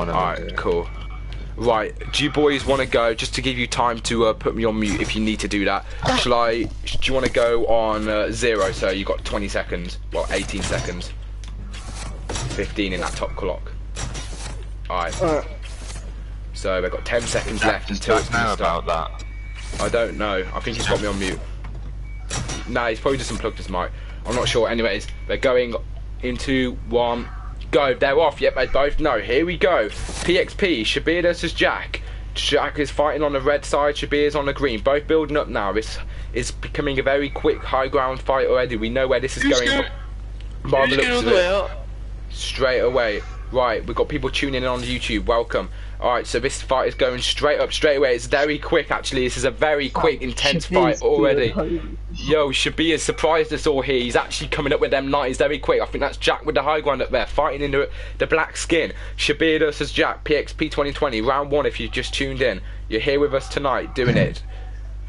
Alright, cool. Right, do you boys want to go, just to give you time to put me on mute if you need to do that, do you want to go on 0, so you got 20 seconds, well 18 seconds, 15 in that top clock. Alright, so we've got 10 seconds left until it's going to start. About that? I don't know, I think he's got me on mute. Nah, he's probably just unplugged his mic, I'm not sure. Anyways, they're going into 1, go, they're off. Yep, they both know. Here we go. PXP, Shabir versus Jack. Jack is fighting on the red side, Shabir is on the green. Both building up now. It's becoming a very quick high ground fight already. We know where this is going. By the looks of it. Straight away. Right, we've got people tuning in on YouTube. Welcome. Alright, so this fight is going straight up, straight away. It's very quick, actually. This is a very quick, intense fight already. Yo, Shabir has surprised us all here. He's actually coming up with them 90s very quick. I think that's Jack with the high ground up there, fighting in the black skin. Shabir versus Jack, PXP 2020, round 1 if you've just tuned in. You're here with us tonight, doing it.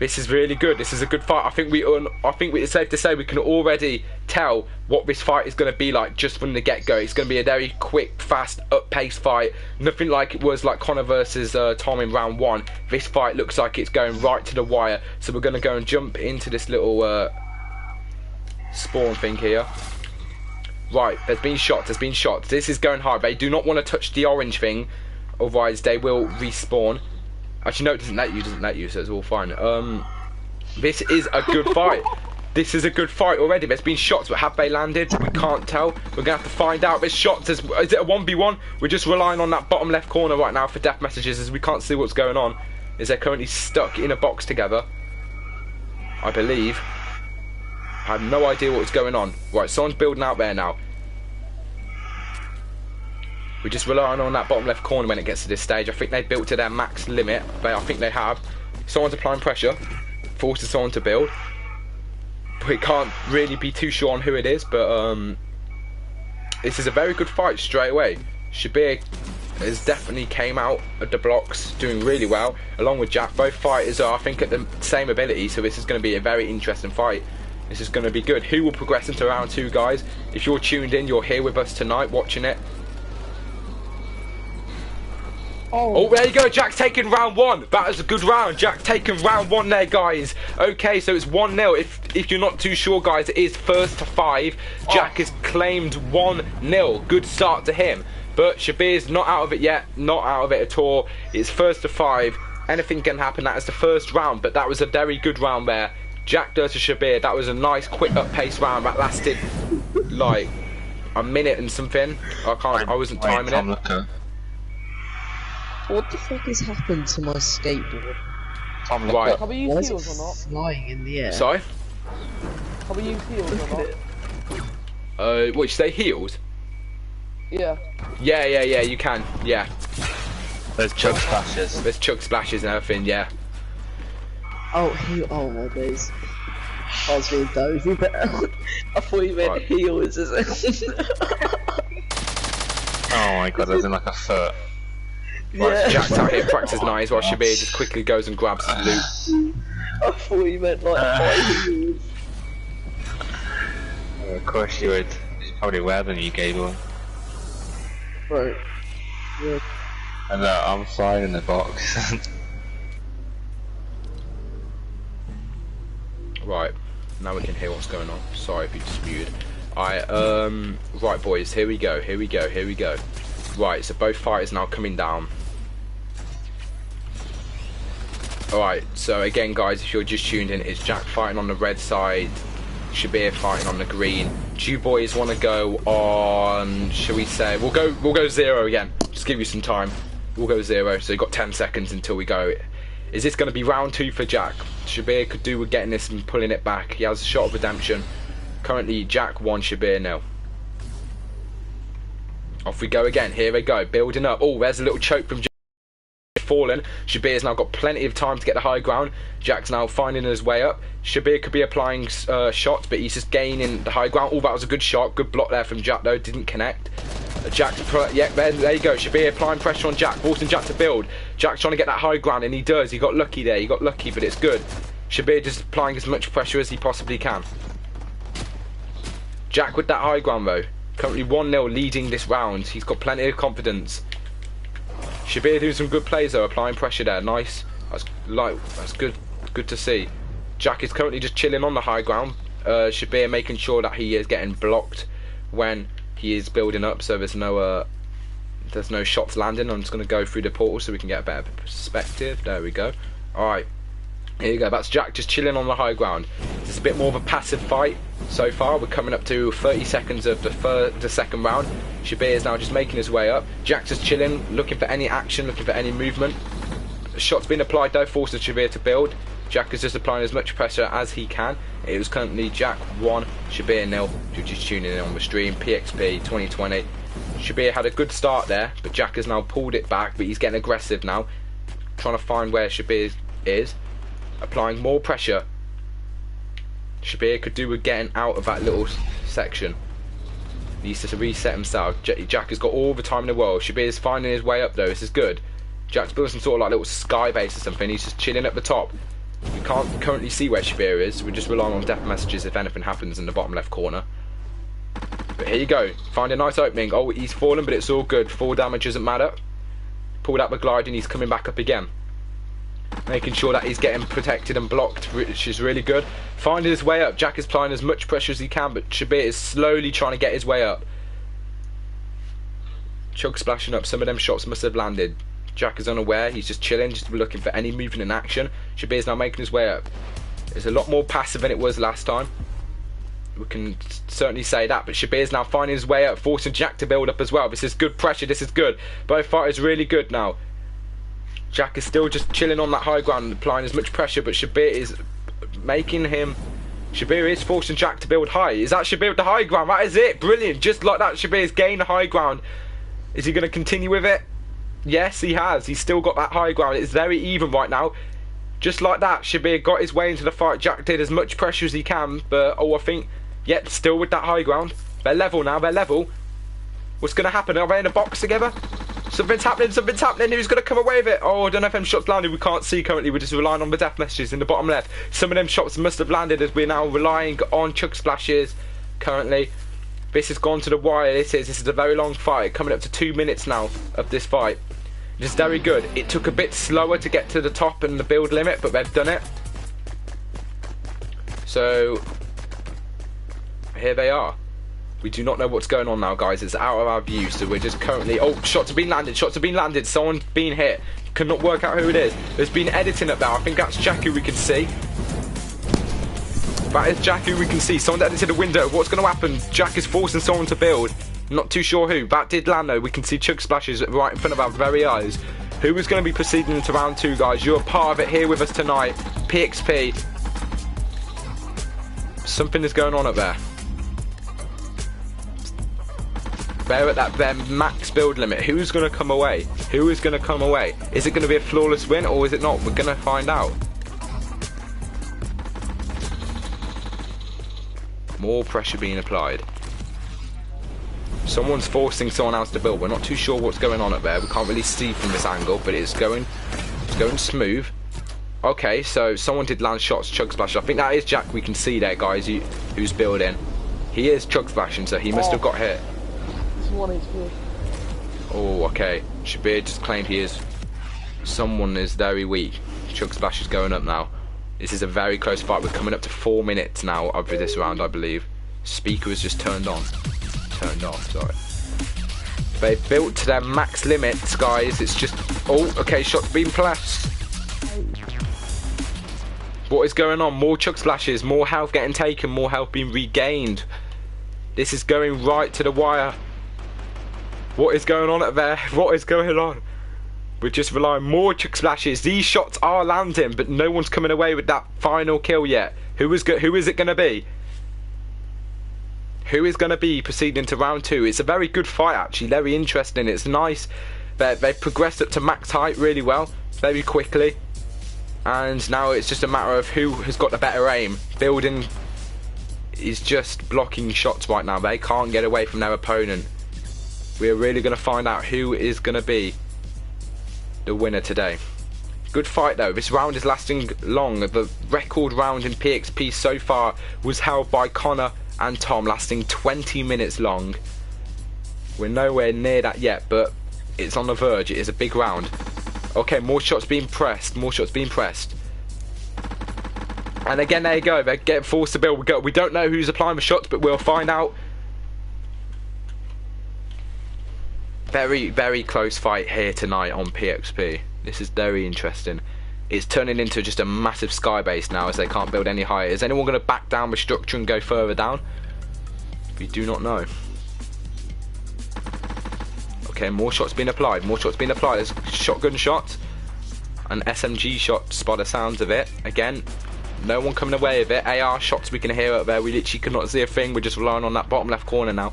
This is really good. This is a good fight. I think it's safe to say we can already tell what this fight is going to be like just from the get-go. It's going to be a very quick, fast, up-paced fight. Nothing like it was like Connor versus Tom in round 1. This fight looks like it's going right to the wire. So we're going to go and jump into this little spawn thing here. Right, there's been shots. There's been shots. This is going hard. They do not want to touch the orange thing, otherwise they will respawn. Actually, no, it doesn't let you, so it's all fine. This is a good fight. This is a good fight already. There's been shots, but have they landed? We can't tell. We're going to have to find out. There's shots. Is it a 1v1? We're just relying on that bottom left corner right now for death messages, as we can't see what's going on. Is they're currently stuck in a box together, I believe. I have no idea what's going on. Right, someone's building out there now. We're just relying on that bottom left corner when it gets to this stage. I think they built to their max limit. I think they have. Someone's applying pressure, forces someone to build. We can't really be too sure on who it is, but this is a very good fight straight away. Shabir has definitely came out of the blocks doing really well, along with Jack. Both fighters are, I think, at the same ability, so this is going to be a very interesting fight. This is going to be good. Who will progress into round 2, guys? If you're tuned in, you're here with us tonight watching it. Oh, there you go, Jack's taking round 1. That was a good round. Jack taking round 1 there, guys. Okay, so it's 1-0. If you're not too sure, guys, it is first to 5. Jack has claimed 1-0. Good start to him. But Shabir's not out of it yet. Not out of it at all. It's first to 5. Anything can happen. That is the first round, but that was a very good round there. Jack versus Shabir. That was a nice, quick, up-paced round. That lasted, like, a minute and something. I wasn't timing it. What the fuck has happened to my skateboard? Right. Have we used heels or not? Flying in the air. Sorry? Have we used heels or not? What, you say heels? Yeah. Yeah, you can, yeah. There's chug splashes. There's chug splashes and everything, yeah. Oh, oh my days. I was being dozy, but I thought you meant heels as Oh my god, there's in like a foot. Right, yeah. Jack's out here practice knives while Shabir just quickly goes and grabs his loot. I thought you meant like high heels. Oh, of course you would. It's probably wear than you gave one. Right. Yeah. And I'm flying in the box. Right, now we can hear what's going on. Sorry if you just muted. Right boys, here we go. Right, so both fighters now coming down. Alright, so again guys, if you're just tuned in, it's Jack fighting on the red side, Shabir fighting on the green. Do you boys want to go on, shall we say, we'll go 0 again, just give you some time. We'll go 0, so you've got 10 seconds until we go. Is this going to be round 2 for Jack? Shabir could do with getting this and pulling it back. He has a shot of redemption. Currently Jack 1, Shabir 0. Off we go again, here we go, building up. Oh, there's a little choke from Jack. Fallen. Shabir's now got plenty of time to get the high ground. Jack's now finding his way up. Shabir could be applying shots, but he's just gaining the high ground. Oh, that was a good shot. Good block there from Jack, though. Didn't connect. Yeah, there you go. Shabir applying pressure on Jack, forcing Jack to build. Jack's trying to get that high ground, and he does. He got lucky there. He got lucky, but it's good. Shabir just applying as much pressure as he possibly can. Jack with that high ground, though. Currently 1-0 leading this round. He's got plenty of confidence. Shabir doing some good plays though, applying pressure there. Nice. That's good. Good to see. Jack is currently just chilling on the high ground. Shabir making sure that he is getting blocked when he is building up, so there's no shots landing. I'm just going to go through the portal so we can get a better perspective. There we go. Alright, here you go. That's Jack just chilling on the high ground. It's a bit more of a passive fight so far. We're coming up to 30 seconds of the second round. Shabir is now just making his way up. Jack's just chilling, looking for any action, looking for any movement. Shots being applied though, forces Shabir to build. Jack is just applying as much pressure as he can. It was currently Jack 1, Shabir 0. You're just tuning in on the stream. PXP 2020. Shabir had a good start there, but Jack has now pulled it back, but he's getting aggressive now. Trying to find where Shabir is. Applying more pressure. Shabir could do with getting out of that little section. Needs to reset himself. Jack has got all the time in the world. Shabir is finding his way up though. This is good. Jack's building some sort of like little sky base or something. He's just chilling at the top. We can't currently see where Shabir is. We're just relying on death messages if anything happens in the bottom left corner. But here you go. Find a nice opening. Oh, he's fallen, but it's all good. Fall damage doesn't matter. Pulled out the glide and he's coming back up again. Making sure that he's getting protected and blocked, which is really good. Finding his way up. Jack is applying as much pressure as he can, but Shabir is slowly trying to get his way up. Chug splashing up. Some of them shots must have landed. Jack is unaware. He's just chilling, just looking for any movement in action. Shabir is now making his way up. It's a lot more passive than it was last time. We can certainly say that, but Shabir is now finding his way up, forcing Jack to build up as well. This is good pressure. This is good. Both fighters really good now. Jack is still just chilling on that high ground and applying as much pressure, but Shabir is forcing Jack to build high. Is that Shabir with the high ground? That is it. Brilliant. Just like that, Shabir's gained the high ground. Is he going to continue with it? Yes, he has. He's still got that high ground. It's very even right now. Just like that, Shabir got his way into the fight. Jack did as much pressure as he can, but I think, yet still with that high ground. They're level now. They're level. What's going to happen? Are they in a box together? Something's happening. Something's happening. Who's going to come away with it? Oh, I don't know if them shots landed. We can't see currently. We're just relying on the death messages in the bottom left. Some of them shots must have landed as we're now relying on chug splashes currently. This has gone to the wire. This is a very long fight. Coming up to 2 minutes now of this fight. It's very good. It took a bit slower to get to the top and the build limit, but they've done it. So here they are. We do not know what's going on now, guys. It's out of our view, so we're just currently... Oh, shots have been landed. Shots have been landed. Someone's been hit. Cannot work out who it is. There's been editing up there. I think that's Jack who we can see. That is Jack who we can see. Someone edited the window. What's going to happen? Jack is forcing someone to build. Not too sure who. That did land though. We can see chug splashes right in front of our very eyes. Who is going to be proceeding into round 2, guys? You're a part of it here with us tonight. PXP. Something is going on up there. They're at their max build limit. Who's going to come away? Who is going to come away? Is it going to be a flawless win or is it not? We're going to find out. More pressure being applied. Someone's forcing someone else to build. We're not too sure what's going on up there. We can't really see from this angle, but it's going smooth. Okay, so someone did land shots, chug splash. I think that is Jack we can see there, guys, who's building. He is chug splashing, so he must have got hit. Oh, okay. Shabir just claimed he is. Someone is very weak. Chug splash is going up now. This is a very close fight. We're coming up to 4 minutes now of this round, I believe. Speaker was just turned on. Turned off, sorry. They've built to their max limits, guys. It's just... Oh, okay, shots being placed. What is going on? More chug splashes, more health getting taken, more health being regained. This is going right to the wire. What is going on up there? What is going on? We're just relying more chug splashes. These shots are landing, but no one's coming away with that final kill yet. Who is it going to be? Who is going to be proceeding to round 2? It's a very good fight, actually. Very interesting. It's nice. They've progressed up to max height really well, very quickly. And now it's just a matter of who has got the better aim. Building is just blocking shots right now. They can't get away from their opponent. We are really going to find out who is going to be the winner today. Good fight though. This round is lasting long. The record round in PXP so far was held by Connor and Tom, lasting 20 minutes long. We're nowhere near that yet, but It's on the verge. It is a big round. Okay, more shots being pressed. More shots being pressed. And again, there you go. They're getting forced to build. We don't know who's applying the shots, but we'll find out. Very, very close fight here tonight on PXP. This is very interesting. It's turning into just a massive sky base now as they can't build any higher. Is anyone going to back down the structure and go further down? We do not know. Okay, more shots being applied. More shots being applied. There's shotgun shots. An SMG shot by the sounds of it. Again, no one coming away with it. AR shots we can hear up there. We literally could not see a thing. We're just relying on that bottom left corner now.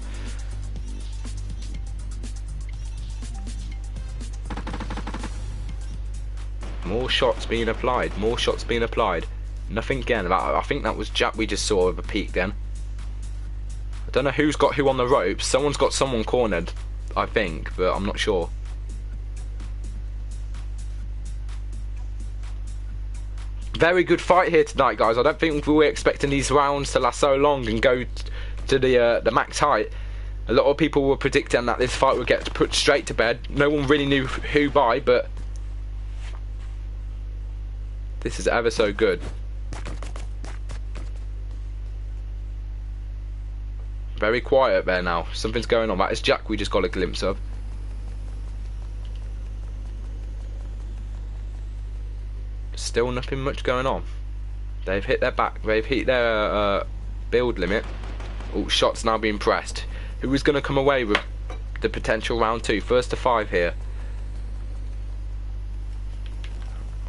More shots being applied. More shots being applied. Nothing again. I think that was Jack we just saw with a peek then. I don't know who's got who on the ropes. Someone's got someone cornered, I think, but I'm not sure. Very good fight here tonight, guys. I don't think we were expecting these rounds to last so long and go to the max height. A lot of people were predicting that this fight would get put straight to bed. No one really knew who by, but this is ever so good. Very quiet there now. Something's going on. That is Jack we just got a glimpse of. Still nothing much going on. They've hit their back. They've hit their build limit. Oh, shots now being pressed. Who is going to come away with the potential round 2? First to 5 here.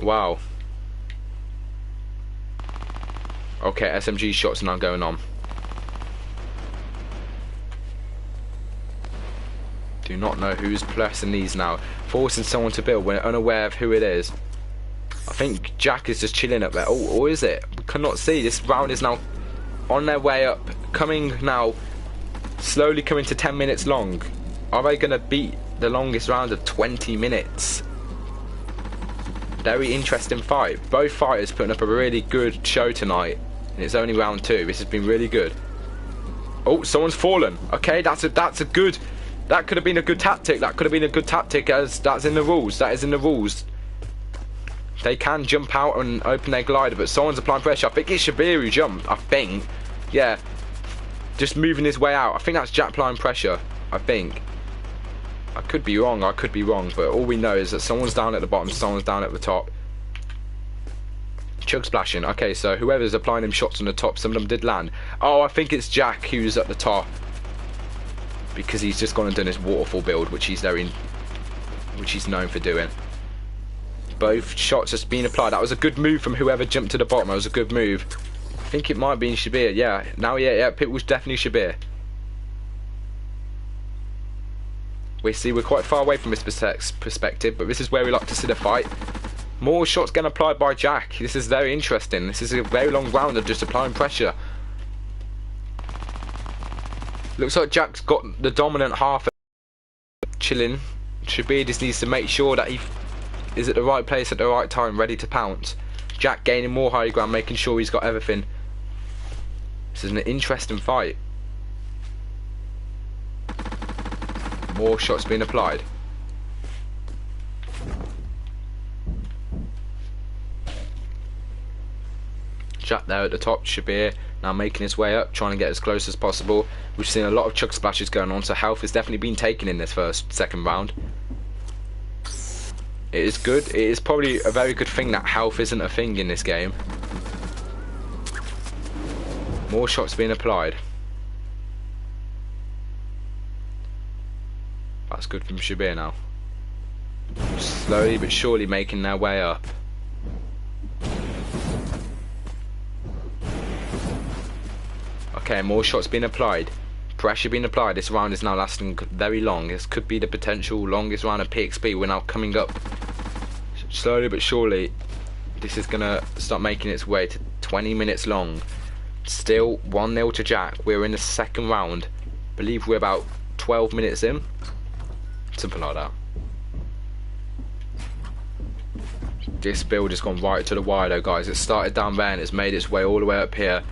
Wow. Okay, SMG shots are now going on. Do not know who's pressing these now. Forcing someone to build. We're unaware of who it is. I think Jack is just chilling up there. Oh, or is it? We cannot see. This round is now on their way up. Coming now. Slowly coming to 10 minutes long. Are they going to beat the longest round of 20 minutes? Very interesting fight. Both fighters putting up a really good show tonight. And it's only round 2. This has been really good. Oh, someone's fallen. Okay, that's a good... That could have been a good tactic. That could have been a good tactic, as that's in the rules. That is in the rules. They can jump out and open their glider, but someone's applying pressure. I think it's Shabir who jumped. I think. Yeah. Just moving his way out. I think that's Jack applying pressure. I think. I could be wrong. I could be wrong. But all we know is that someone's down at the bottom, someone's down at the top. Chug splashing. Okay, so whoever's applying them shots on the top, some of them did land. Oh, I think it's Jack who's at the top. Because he's just gone and done his waterfall build, which he's known for doing. Both shots just being applied. That was a good move from whoever jumped to the bottom. That was a good move. I think it might have been Shabir. Yeah. Now, yeah, it was definitely Shabir. We see we're quite far away from this perspective, but this is where we like to see the fight. More shots getting applied by Jack. This is very interesting. This is a very long round of just applying pressure. Looks like Jack's got the dominant half chilling. Shabir just needs to make sure that he is at the right place at the right time, ready to pounce. Jack gaining more high ground, making sure he's got everything. This is an interesting fight. More shots being applied. Jack there at the top, Shabir now making his way up, trying to get as close as possible. We've seen a lot of chug splashes going on, so health has definitely been taken in this second round. It is good. It is probably a very good thing that health isn't a thing in this game. More shots being applied. That's good from Shabir now. Slowly but surely making their way up. Okay, more shots being applied. Pressure being applied. This round is now lasting very long. This could be the potential longest round of PXP. We're now coming up. Slowly but surely, this is going to start making its way to 20 minutes long. Still 1-0 to Jack. We're in the second round. I believe we're about 12 minutes in. Something like that. This build has gone right to the wire though, guys. It started down there and it's made its way all the way up here.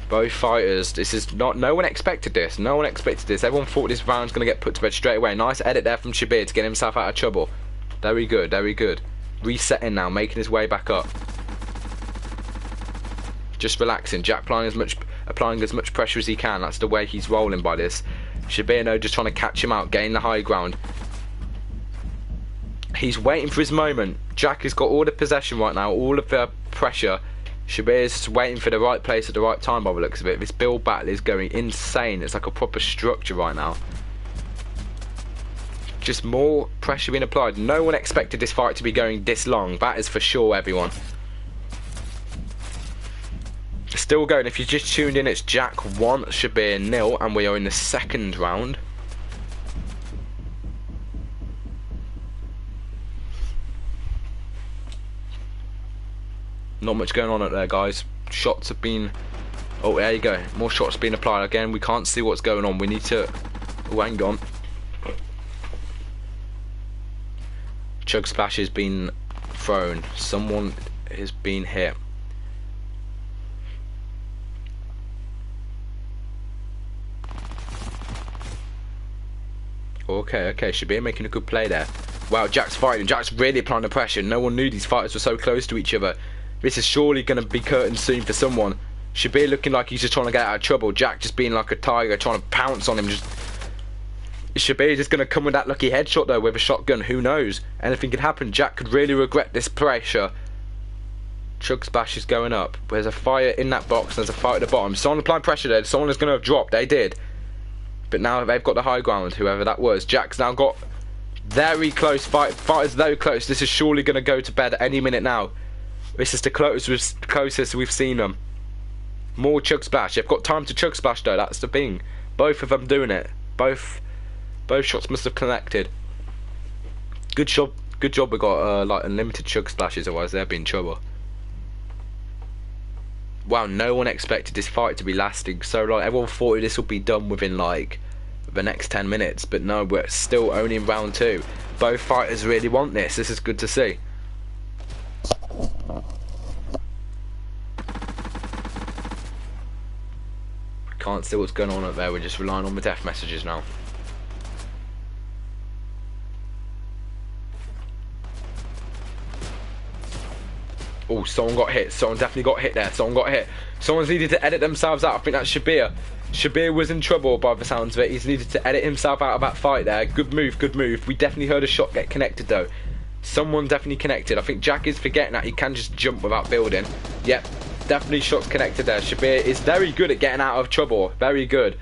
Both fighters, this is not, no one expected this. No one expected this. Everyone thought this round's going to get put to bed straight away. Nice edit there from SHABZ to get himself out of trouble. Very good, very good. Resetting now, making his way back up. Just relaxing. Jack applying as much pressure as he can. That's the way he's rolling by this. SHABZ just trying to catch him out, gain the high ground. He's waiting for his moment. Jack has got all the possession right now, all of the pressure. SHABZ is just waiting for the right place at the right time by the looks of it. This build battle is going insane. It's like a proper structure right now. Just more pressure being applied. No one expected this fight to be going this long. That is for sure, everyone. Still going. If you just tuned in, it's Jack 1, SHABZ 0, and we are in the second round. Not much going on up there, guys. Shots have been... Oh, there you go. More shots being applied. Again, we can't see what's going on. We need to... Oh, hang on. Chug Splash has been thrown. Someone has been hit. Okay, SHABZ making a good play there. Wow, Jack's fighting. Jack's really applying the pressure. No one knew these fighters were so close to each other. This is surely going to be curtains soon for someone. SHABZ looking like he's just trying to get out of trouble. Jack just being like a tiger, trying to pounce on him. Is SHABZ just going to come with that lucky headshot though with a shotgun? Who knows? Anything could happen. Jack could really regret this pressure. Chug Splash is going up. There's a fire in that box. There's a fire at the bottom. Someone applying pressure there. Someone is going to have dropped. They did. But now they've got the high ground, whoever that was. Jack's now got very close. Fighters very close. This is surely going to go to bed at any minute now. This is the closest we've seen them. More Chug Splash. They've got time to Chug Splash though. That's the thing. Both of them doing it. Both shots must have connected. Good job. Good job. We got like unlimited Chug Splashes. Otherwise they'd be in trouble. Wow, no one expected this fight to be lasting so long. Everyone thought this would be done within like the next 10 minutes, but no, we're still only in round 2. Both fighters really want this. This is good to see. Can't see what's going on up there. We're just relying on the death messages now. Oh, someone got hit. Someone definitely got hit there. Someone got hit. Someone's needed to edit themselves out. I think that's SHABZ. SHABZ was in trouble by the sounds of it. He's needed to edit himself out of that fight there. Good move, good move. We definitely heard a shot get connected though. Someone definitely connected. I think Jack is forgetting that he can just jump without building. Yep, definitely shots connected there. SHABZ is very good at getting out of trouble. Very good.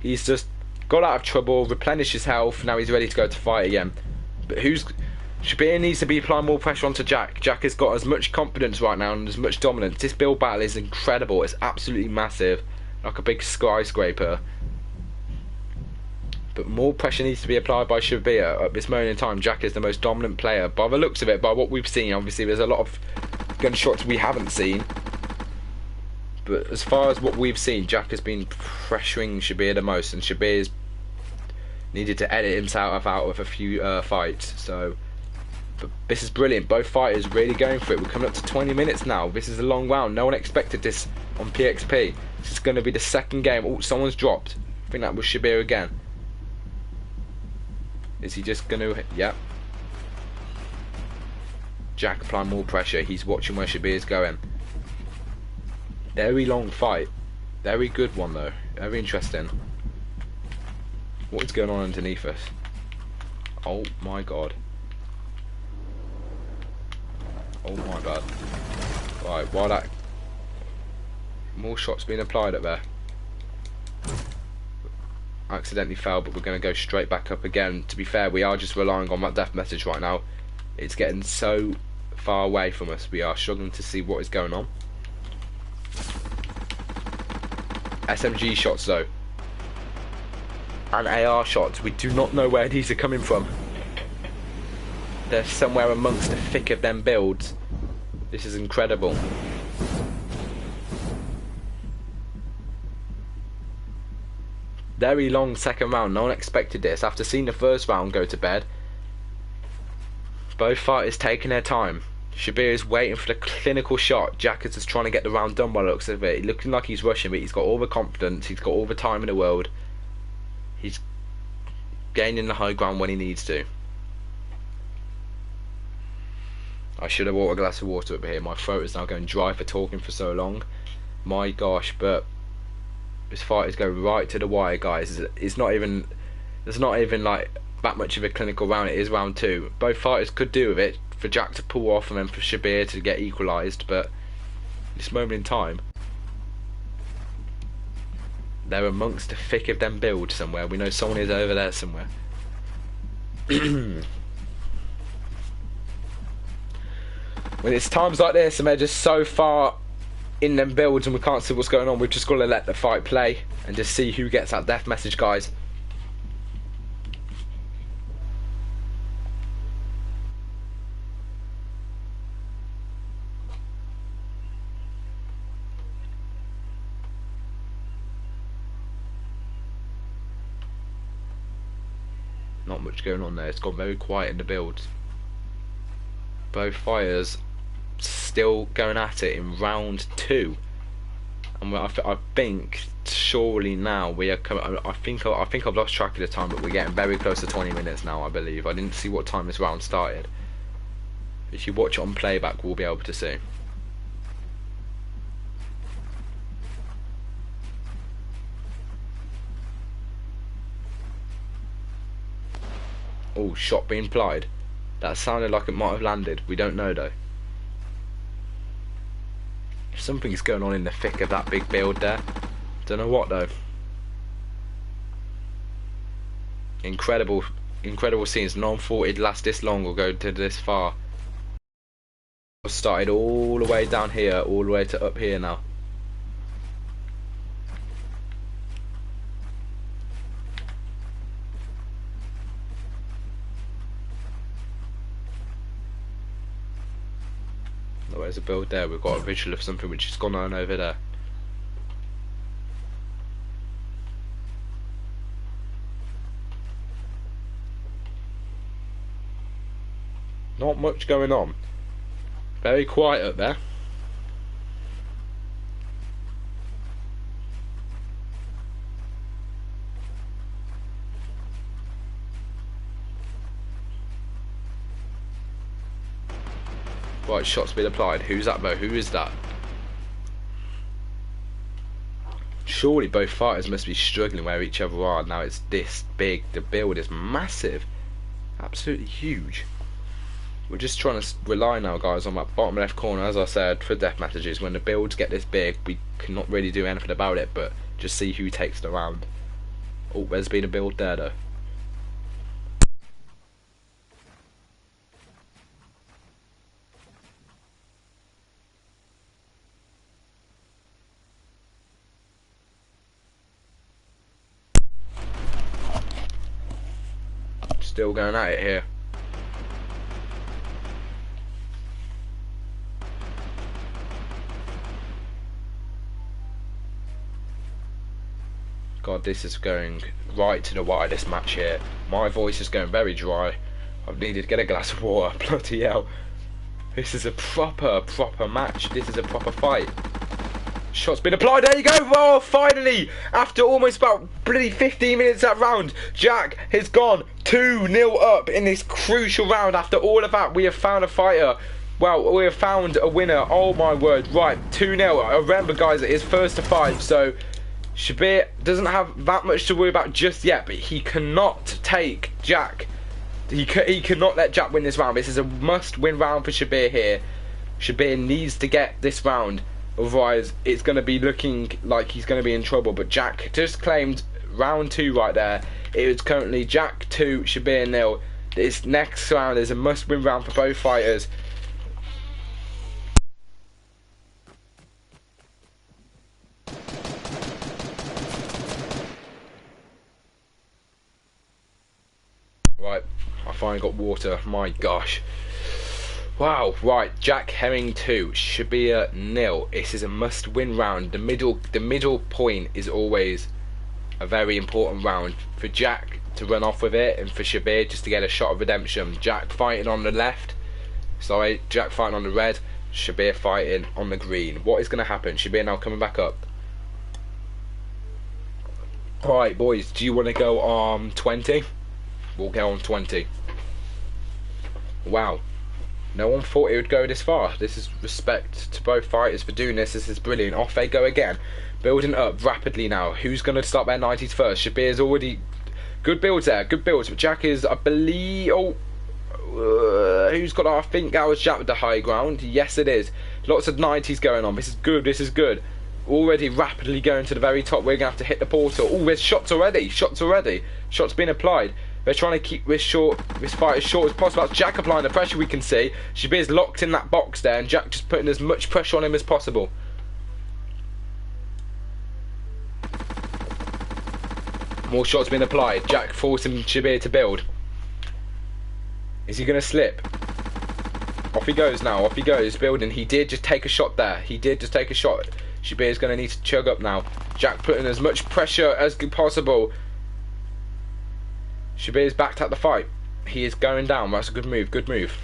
He's just got out of trouble, replenished his health. Now he's ready to go to fight again. But SHABZ needs to be applying more pressure onto Jack. Jack has got as much confidence right now and as much dominance. This build battle is incredible. It's absolutely massive. Like a big skyscraper. But more pressure needs to be applied by SHABZ at this moment in time. Jack is the most dominant player. By the looks of it, by what we've seen, obviously there's a lot of gunshots we haven't seen. But as far as what we've seen, Jack has been pressuring SHABZ the most. And SHABZ has needed to edit himself out of a few fights. So... But this is brilliant. Both fighters really going for it. We're coming up to 20 minutes now. This is a long round. No one expected this on PXP. This is going to be the second game. Oh, someone's dropped. I think that was SHABZ again. Is he just going to... Yeah. Jack applying more pressure. He's watching where SHABZ is going. Very long fight. Very good one though. Very interesting. What is going on underneath us? Oh my god. Oh my god. Right, while that... More shots being applied up there. Accidentally fell, but we're going to go straight back up again. To be fair, we are just relying on that death message right now. It's getting so far away from us. We are struggling to see what is going on. SMG shots though. And AR shots. We do not know where these are coming from. They're somewhere amongst the thick of them builds. This is incredible. Very long second round. No one expected this. After seeing the first round go to bed, both fighters taking their time. Shabir is waiting for the clinical shot. Jack is just trying to get the round done by the looks of it. Looking like he's rushing, but he's got all the confidence. He's got all the time in the world. He's gaining the high ground when he needs to. I should have brought a glass of water up here. My throat is now going dry for talking for so long. My gosh, but this fight is going right to the wire, guys. It's not even. There's not even like that much of a clinical round. It is round 2. Both fighters could do with it for Jack to pull off and then for Shabir to get equalised. But this moment in time, they're amongst the thick of them builds somewhere. We know someone is over there somewhere. When it's times like this and they're just so far in them builds and we can't see what's going on, we've just got to let the fight play and just see who gets that death message, guys. Not much going on there. It's gone very quiet in the builds. Both fighters still going at it in round 2, and I think surely now we are coming. I think I've lost track of the time, but we're getting very close to 20 minutes now. I believe I didn't see what time this round started. If you watch it on playback, we'll be able to see. Oh, shot being applied. That sounded like it might have landed. We don't know though. Something's going on in the thick of that big build there. Don't know what though. Incredible scenes. No one thought it'd last this long or go to this far. Started all the way down here, all the way to up here now. There's a build there. We've got a visual of something which has gone on over there. Not much going on. Very quiet up there. Right, shots being applied. Who's that though? Who is that? Surely both fighters must be struggling where each other are. Now it's this big. The build is massive. Absolutely huge. We're just trying to rely now, guys, on that bottom left corner, as I said, for death messages. When the builds get this big, we cannot really do anything about it, but just see who takes the round. Oh, there's been a build there though. Still going at it here. God, this is going right to the wire, this match here. My voice is going very dry. I've needed to get a glass of water. Bloody hell. This is a proper match. This is a proper fight. Shot's been applied. There you go. Oh, finally, after almost about bloody 15 minutes that round, Jack has gone 2-0 up in this crucial round. After all of that, we have found a fighter. Well, we have found a winner. Oh my word. Right, 2-0. Remember, guys, it is first to 5, so Shabir doesn't have that much to worry about just yet, but he cannot take Jack. He cannot let Jack win this round. This is a must-win round for Shabir here. Shabir needs to get this round. Otherwise, it's going to be looking like he's going to be in trouble. But Jack just claimed round 2 right there. It is currently Jack 2, Shabir 0. This next round is a must-win round for both fighters. Right, I finally got water. My gosh. Wow, right, Jack Herring 2, Shabir 0. This is a must-win round. The middle point is always a very important round for Jack to run off with it, and for Shabir just to get a shot of redemption. Jack fighting on the left, Sorry, Jack fighting on the red, Shabir fighting on the green. What is going to happen? Shabir now coming back up. Alright, boys, do you want to go on 20? We'll go on 20. Wow. No one thought it would go this far. This is respect to both fighters for doing this. This is brilliant. Off they go again. Building up rapidly now. Who's going to start their 90s first? Shabir's already... Good builds there. Good builds. But Jack is, I believe... who's got... I think that was Jack with the high ground. Yes, it is. Lots of 90s going on. This is good. This is good. Already rapidly going to the very top. We're going to have to hit the portal. Oh, there's shots already. Shots already. Shots being applied. They're trying to keep this fight as short as possible. That's Jack applying the pressure, we can see. Shabir's locked in that box there, and Jack just putting as much pressure on him as possible. More shots being applied. Jack forcing Shabir to build. Is he going to slip? Off he goes now. Off he goes, building. He did just take a shot there. He did just take a shot. Shabir's going to need to chug up now. Jack putting as much pressure as possible. Shabir's backed at the fight. He is going down. That's a good move. Good move.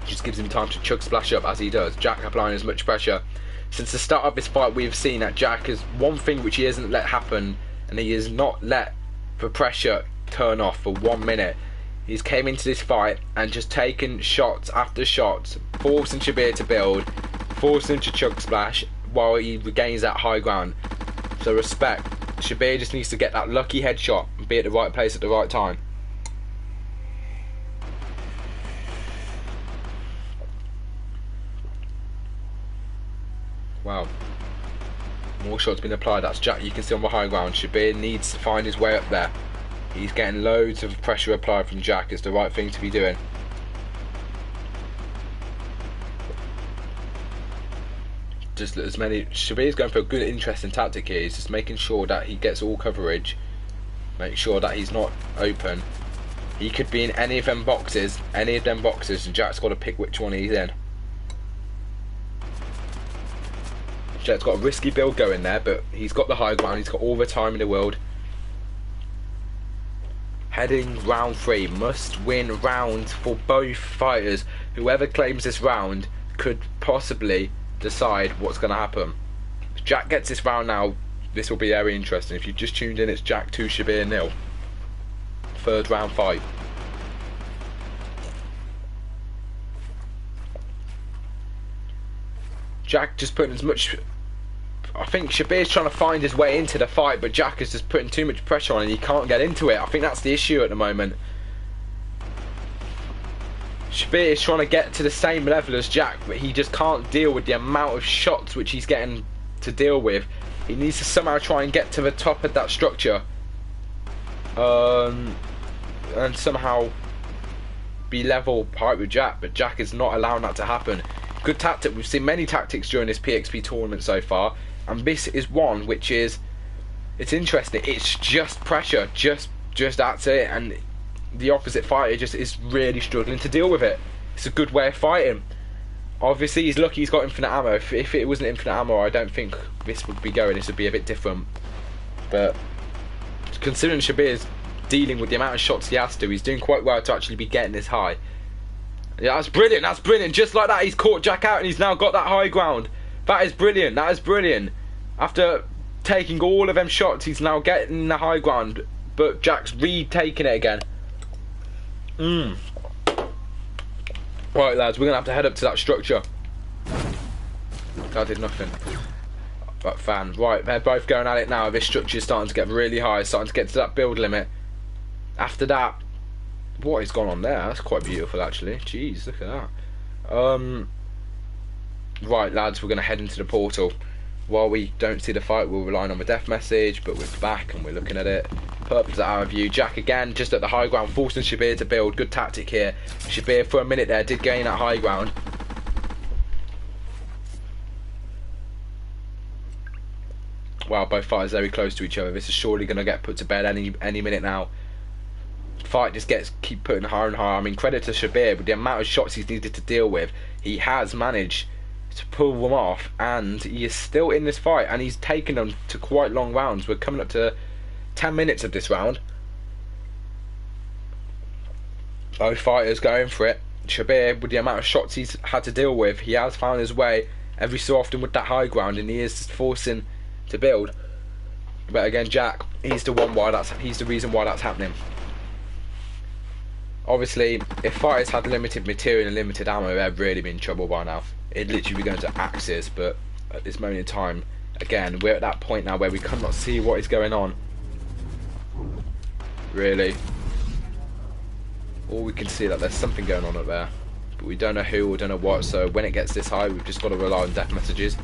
Just gives him time to chug splash up as he does. Jack applying as much pressure. Since the start of this fight, we've seen that Jack is one thing which he hasn't let happen, and he has not let the pressure turn off for 1 minute. He's came into this fight and just taken shots after shots, forcing Shabir to build, forcing him to chug splash, while he regains that high ground. So respect. Shabir just needs to get that lucky headshot and be at the right place at the right time. Wow. More shots being applied. That's Jack, you can see on the high ground. Shabir needs to find his way up there. He's getting loads of pressure applied from Jack. It's the right thing to be doing. Just as many. Shabir's going for a good, interesting tactic here. He's just making sure that he gets all coverage. Make sure that he's not open. He could be in any of them boxes, and Jack's got to pick which one he's in. Jack's got a risky build going there, but he's got the high ground. He's got all the time in the world. Heading round 3, must win rounds for both fighters. Whoever claims this round could possibly decide what's going to happen. If Jack gets this round now, this will be very interesting. If you've just tuned in, it's Jack 2, Shabir 0. Third round fight. Jack just putting as much... I think Shabir's trying to find his way into the fight, but Jack is just putting too much pressure on and he can't get into it. I think that's the issue at the moment. Shabir is trying to get to the same level as Jack, but he just can't deal with the amount of shots which he's getting to deal with. He needs to somehow try and get to the top of that structure. And somehow be level height with Jack, but Jack is not allowing that to happen. Good tactic. We've seen many tactics during this PXP tournament so far, and this is one which is, it's interesting. It's just pressure, just that's it, and the opposite fighter just is really struggling to deal with it. It's a good way of fighting. Obviously he's lucky he's got infinite ammo. If it wasn't infinite ammo, I don't think this would be going. This would be a bit different. But considering Shabir's dealing with the amount of shots he has to, he's doing quite well to actually be getting this high. Yeah, that's brilliant. That's brilliant. Just like that, he's caught Jack out and he's now got that high ground. That is brilliant. That is brilliant. After taking all of them shots, he's now getting the high ground, but Jack's retaking it again. Right, lads, we're gonna have to head up to that structure. That did nothing. But fan, right, they're both going at it now. This structure is starting to get really high, starting to get to that build limit. After that, what has gone on there? That's quite beautiful, actually. Jeez, look at that. Right, lads, we're gonna head into the portal. While we don't see the fight, we're relying on the death message, but we're back and we're looking at it. Purple's out of view. Jack again, just at the high ground, forcing Shabir to build. Good tactic here. Shabir, for a minute there, did gain that high ground. Wow, both fighters very close to each other. This is surely going to get put to bed any minute now. Fight just keep putting higher and higher. I mean, credit to Shabir, with the amount of shots he's needed to deal with, he has managed to pull them off, and he is still in this fight, and he's taken them to quite long rounds. We're coming up to 10 minutes of this round. Both fighters going for it. Shabir, with the amount of shots he's had to deal with, he has found his way every so often with that high ground, and he is forcing to build. But again, Jack, he's the reason why that's happening. Obviously, if fighters had limited material and limited ammo, they'd really be in trouble by now. It'd literally be going to axes, but at this moment in time, again, we're at that point now where we cannot see what is going on. Really. All we can see that there's something going on up there, but we don't know who or don't know what, so when it gets this high, we've just got to rely on death messages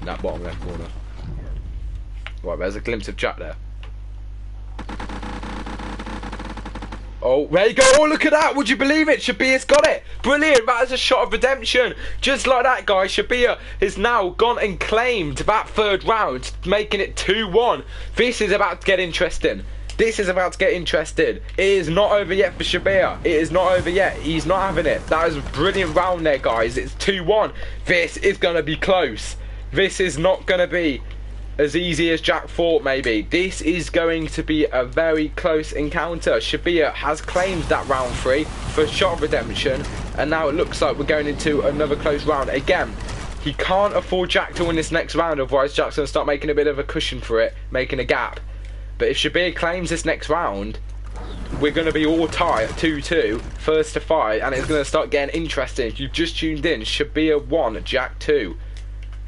in that bottom left corner. Right, there's a glimpse of Jack there. Oh, there you go. Oh, look at that. Would you believe it? Shabir's got it. Brilliant. That is a shot of redemption. Just like that, guys. Shabir has now gone and claimed that third round, making it 2-1. This is about to get interesting. This is about to get interesting. It is not over yet for Shabir. It is not over yet. He's not having it. That is a brilliant round there, guys. It's 2-1. This is going to be close. This is not going to be as easy as Jack thought, maybe. This is going to be a very close encounter. Shabir has claimed that round 3 for shot of redemption, and now it looks like we're going into another close round. Again, he can't afford Jack to win this next round, otherwise Jack's going to start making a bit of a cushion for it, making a gap. But if Shabir claims this next round, we're going to be all tied at 2-2, first to 5, and it's going to start getting interesting. If you've just tuned in, Shabir 1, Jack 2.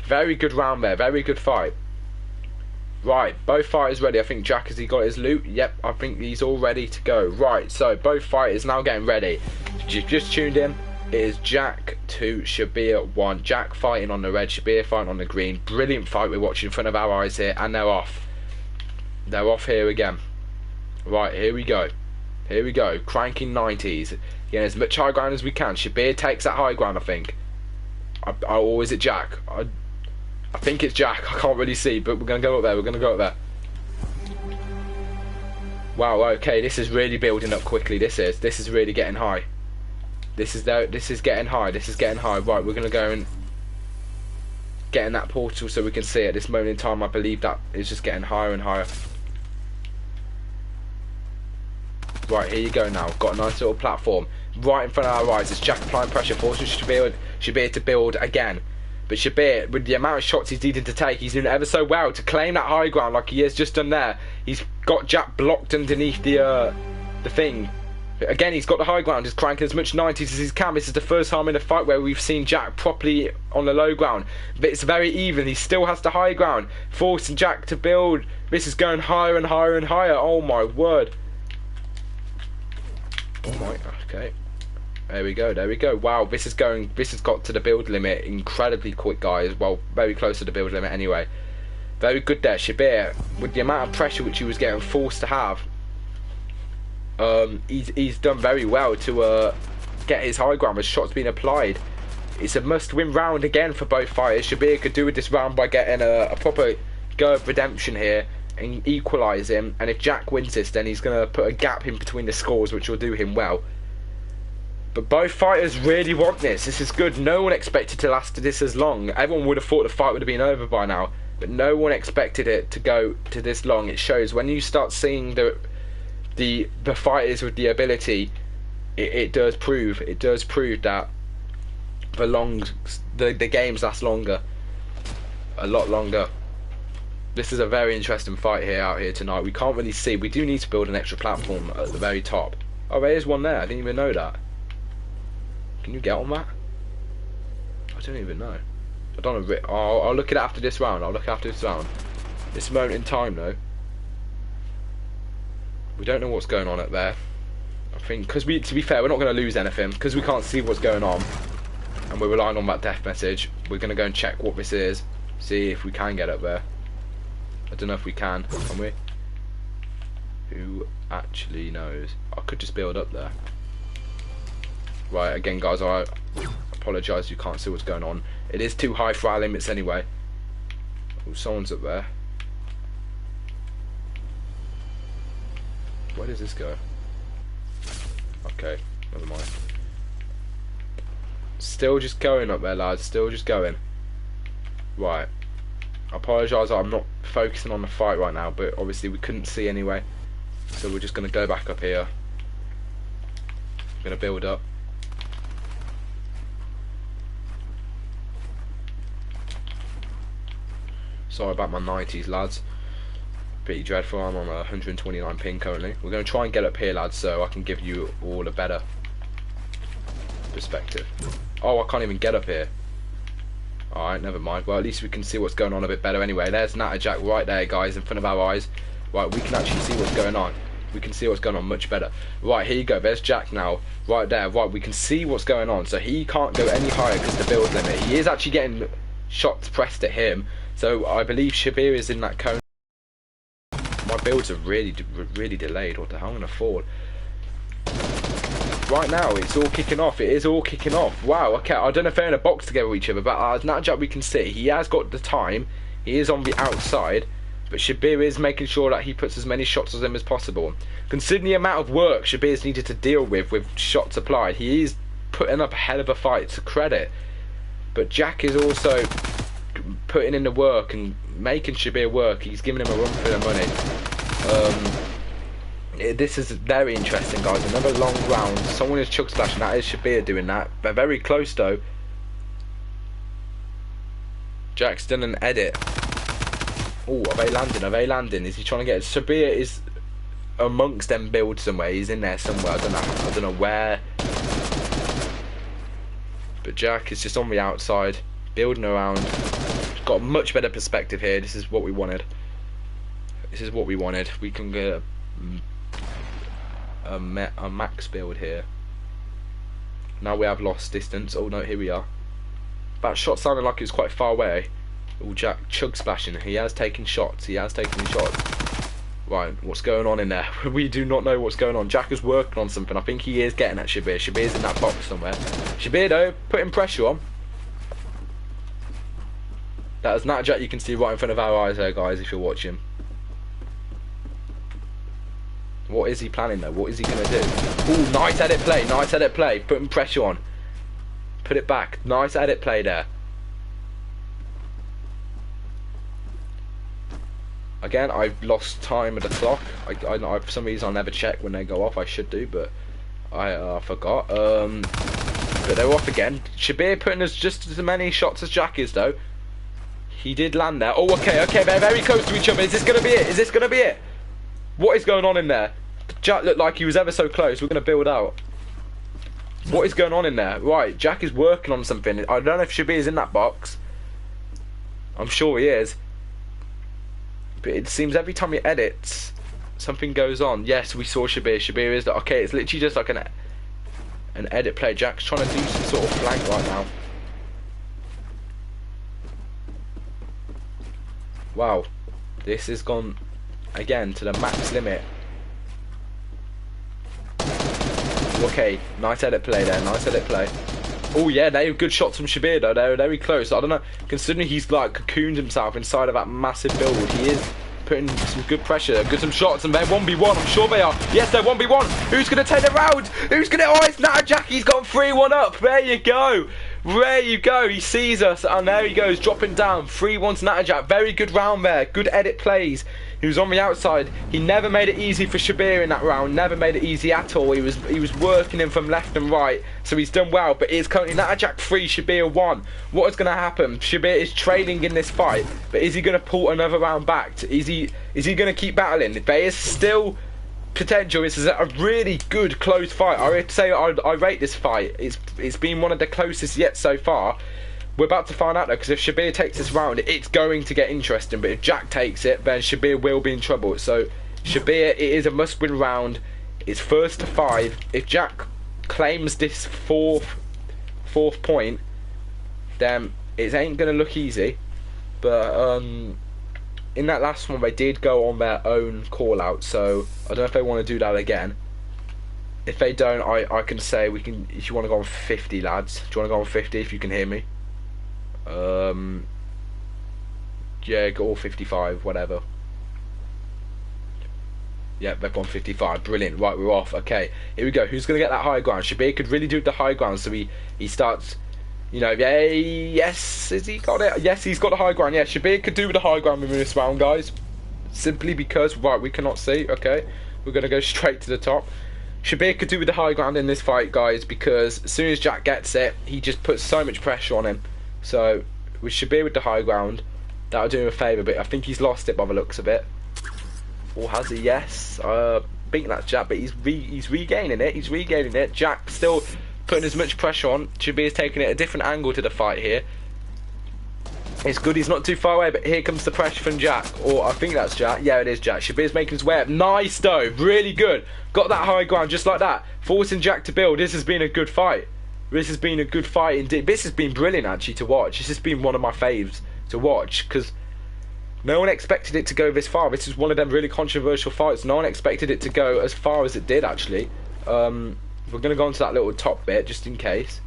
Very good round there, very good fight. Right, both fighters ready. I think Jack, has he got his loot? Yep, I think he's all ready to go. Right, so both fighters now getting ready. If you've just tuned in, it is Jack 2, Shabir 1. Jack fighting on the red, Shabir fighting on the green. Brilliant fight we're watching in front of our eyes here, and they're off. They're off here again. Right, here we go. Here we go. Cranking 90s. Getting as much high ground as we can. Shabir takes that high ground, I think. Or is it Jack? I think it's Jack. I can't really see, but we're going to go up there. We're going to go up there. Wow, okay. This is really building up quickly. This is really getting high. This is getting high. This is getting high. Right, we're going to go and get in that portal so we can see it. At this moment in time, I believe that is just getting higher and higher. Right, here you go now. Got a nice little platform right in front of our eyes. It's Jack applying pressure, forcing Shabir to build again. But Shabir, with the amount of shots he's needed to take, he's doing ever so well to claim that high ground like he has just done there. He's got Jack blocked underneath the thing. But again, he's got the high ground, just cranking as much 90s as he can. This is the first time in a fight where we've seen Jack properly on the low ground. But it's very even. He still has the high ground, forcing Jack to build. This is going higher and higher and higher. Oh my word. Oh my, okay. There we go, there we go. Wow, this has got to the build limit incredibly quick, guys. Well, very close to the build limit anyway. Very good there, Shabir. With the amount of pressure which he was getting forced to have, he's done very well to get his high ground with shots being applied. It's a must-win round again for both fighters. Shabir could do with this round by getting a proper go of redemption here and equalise him. And if Jack wins this, then he's going to put a gap in between the scores, which will do him well. But both fighters really want this. This is good. No one expected to last this as long. Everyone would have thought the fight would have been over by now, but no one expected it to go to this long. It shows when you start seeing the fighters with the ability, it does prove that the games last longer, a lot longer. This is a very interesting fight out here tonight. We can't really see. We do need to build an extra platform at the very top. Oh, there is one there. I didn't even know that. Can you get on that? I don't even know. I don't know. I'll look at it after this round. This moment in time, though, we don't know what's going on up there. I think because to be fair, we're not going to lose anything because we can't see what's going on, and we're relying on that death message. We're going to go and check what this is, see if we can get up there. I don't know if we can we? Who actually knows? I could just build up there. Right, again, guys, I apologise you can't see what's going on. It is too high for our limits anyway. Oh, someone's up there. Where does this go? Okay, never mind. Still just going up there, lads. Still just going. Right. I apologise I'm not focusing on the fight right now, but obviously we couldn't see anyway. So we're just going to go back up here. gonna build up. Sorry about my 90s, lads. Pretty dreadful. I'm on 129 ping currently. We're going to try and get up here, lads, so I can give you all a better perspective. Oh, I can't even get up here. Alright, never mind. Well, at least we can see what's going on a bit better anyway. There's Natterjack right there, guys, in front of our eyes. Right, we can actually see what's going on. We can see what's going on much better. Right, here you go. There's Jack now. Right there. Right, we can see what's going on. So he can't go any higher because the build limit. He is actually getting shots pressed at him. So I believe Shabir is in that cone. My builds are really delayed. What the hell? I'm going to fall. Right now, it's all kicking off. It is all kicking off. Wow, okay. I don't know if they're in a box together with each other, but as Natterjack we can see, he has got the time. He is on the outside. But Shabir is making sure that he puts as many shots as him as possible. Considering the amount of work Shabir's needed to deal with shots applied, he is putting up a hell of a fight to credit. But Jack is also putting in the work and making Shabir work. He's giving him a run for the money. This is very interesting, guys. Another long round. Someone is chug splashing. That is Shabir doing that. They're very close though. Jack's done an edit. Oh, are they landing? Are they landing? Is he trying to get it? Shabir is amongst them builds somewhere. He's in there somewhere. I don't know where. But Jack is just on the outside, building around. Got a much better perspective here. This is what we wanted. This is what we wanted. We can get a max build here. Now we have lost distance. Oh no, here we are. That shot sounded like it was quite far away. Oh, Jack chug splashing. He has taken shots. He has taken shots. Right, what's going on in there? We do not know what's going on. Jack is working on something. I think he is getting at Shabir. Shabir's in that box somewhere. Shabir though, putting pressure on. That is Natterjack you can see right in front of our eyes there, guys, if you're watching. What is he planning though? What is he going to do? Ooh, nice edit play. Nice edit play. Putting pressure on. Put it back. Nice edit play there. Again, I've lost time of the clock. I for some reason I never check when they go off. I should do, but I forgot. But they're off again. Shabir putting us just as many shots as Jack is though. He did land there. Oh, okay, they're very close to each other. Is this gonna be it? Is this gonna be it? What is going on in there? Jack looked like he was ever so close. We're gonna build out. What is going on in there? Right, Jack is working on something. I don't know if Shabir is in that box. I'm sure he is. But it seems every time he edits, something goes on. Yes, we saw Shabir. Shabir is that. Okay, it's literally just like an edit play. Jack's trying to do some sort of flank right now. Wow, this has gone again to the max limit. Okay, nice edit play there. Nice edit play. Oh yeah, they have good shots from Shabir though. They're very close. I don't know, considering he's like cocooned himself inside of that massive build, he is putting some good pressure, some shots, and they're 1v1. I'm sure they are. Yes, they're 1v1. Who's gonna take the round? Who's gonna? Oh, it's Natterjack. He's got 3-1 up. There you go. There you go. He sees us, and there he goes, dropping down. 3-1 to Natterjack. Very good round there. Good edit plays. He was on the outside. He never made it easy for Shabir in that round. Never made it easy at all. He was working him from left and right, so he's done well. But it's currently Natterjack 3, Shabir 1. What is going to happen? Shabir is trailing in this fight, but is he going to pull another round back? Is he going to keep battling? There is still potential. This is a really good close fight. I would say I rate this fight. It's been one of the closest yet so far. We're about to find out though, because if Shabir takes this round, it's going to get interesting. But if Jack takes it, then Shabir will be in trouble. So Shabir, it is a must-win round. It's first to 5. If Jack claims this fourth point, then it ain't gonna look easy. But in that last one, they did go on their own call out. So I don't know if they want to do that again. If they don't, I can say we can. If you want to go on 50, lads, do you want to go on 50? If you can hear me. Yeah, go all 55, whatever. Yeah, they've gone 55. Brilliant. Right, we're off. Okay, here we go. Who's gonna get that high ground? Shabir could really do the high ground, so he starts. You know, yes, has he got it? Yes, he's got the high ground. Yeah, Shabir could do with the high ground in this round, guys. Simply because, right, we cannot see. Okay, we're gonna go straight to the top. Shabir could do with the high ground in this fight, guys, because as soon as Jack gets it, he just puts so much pressure on him. So with Shabir with the high ground, that'll do him a favour, but I think he's lost it by the looks of it. Or has he? Yes. I think that's Jack, but he's regaining it. He's regaining it. Jack still putting as much pressure on. Shabir's taking it a different angle to the fight here. It's good he's not too far away, but here comes the pressure from Jack. Or I think that's Jack. Yeah, it is Jack. Shabir's making his way up. Nice though. Really good. Got that high ground just like that. Forcing Jack to build. This has been a good fight. This has been a good fight indeed. This has been brilliant actually to watch. This has been one of my faves to watch because no one expected it to go this far. This is one of them really controversial fights. No one expected it to go as far as it did actually. We're going to go on to that little top bit just in case.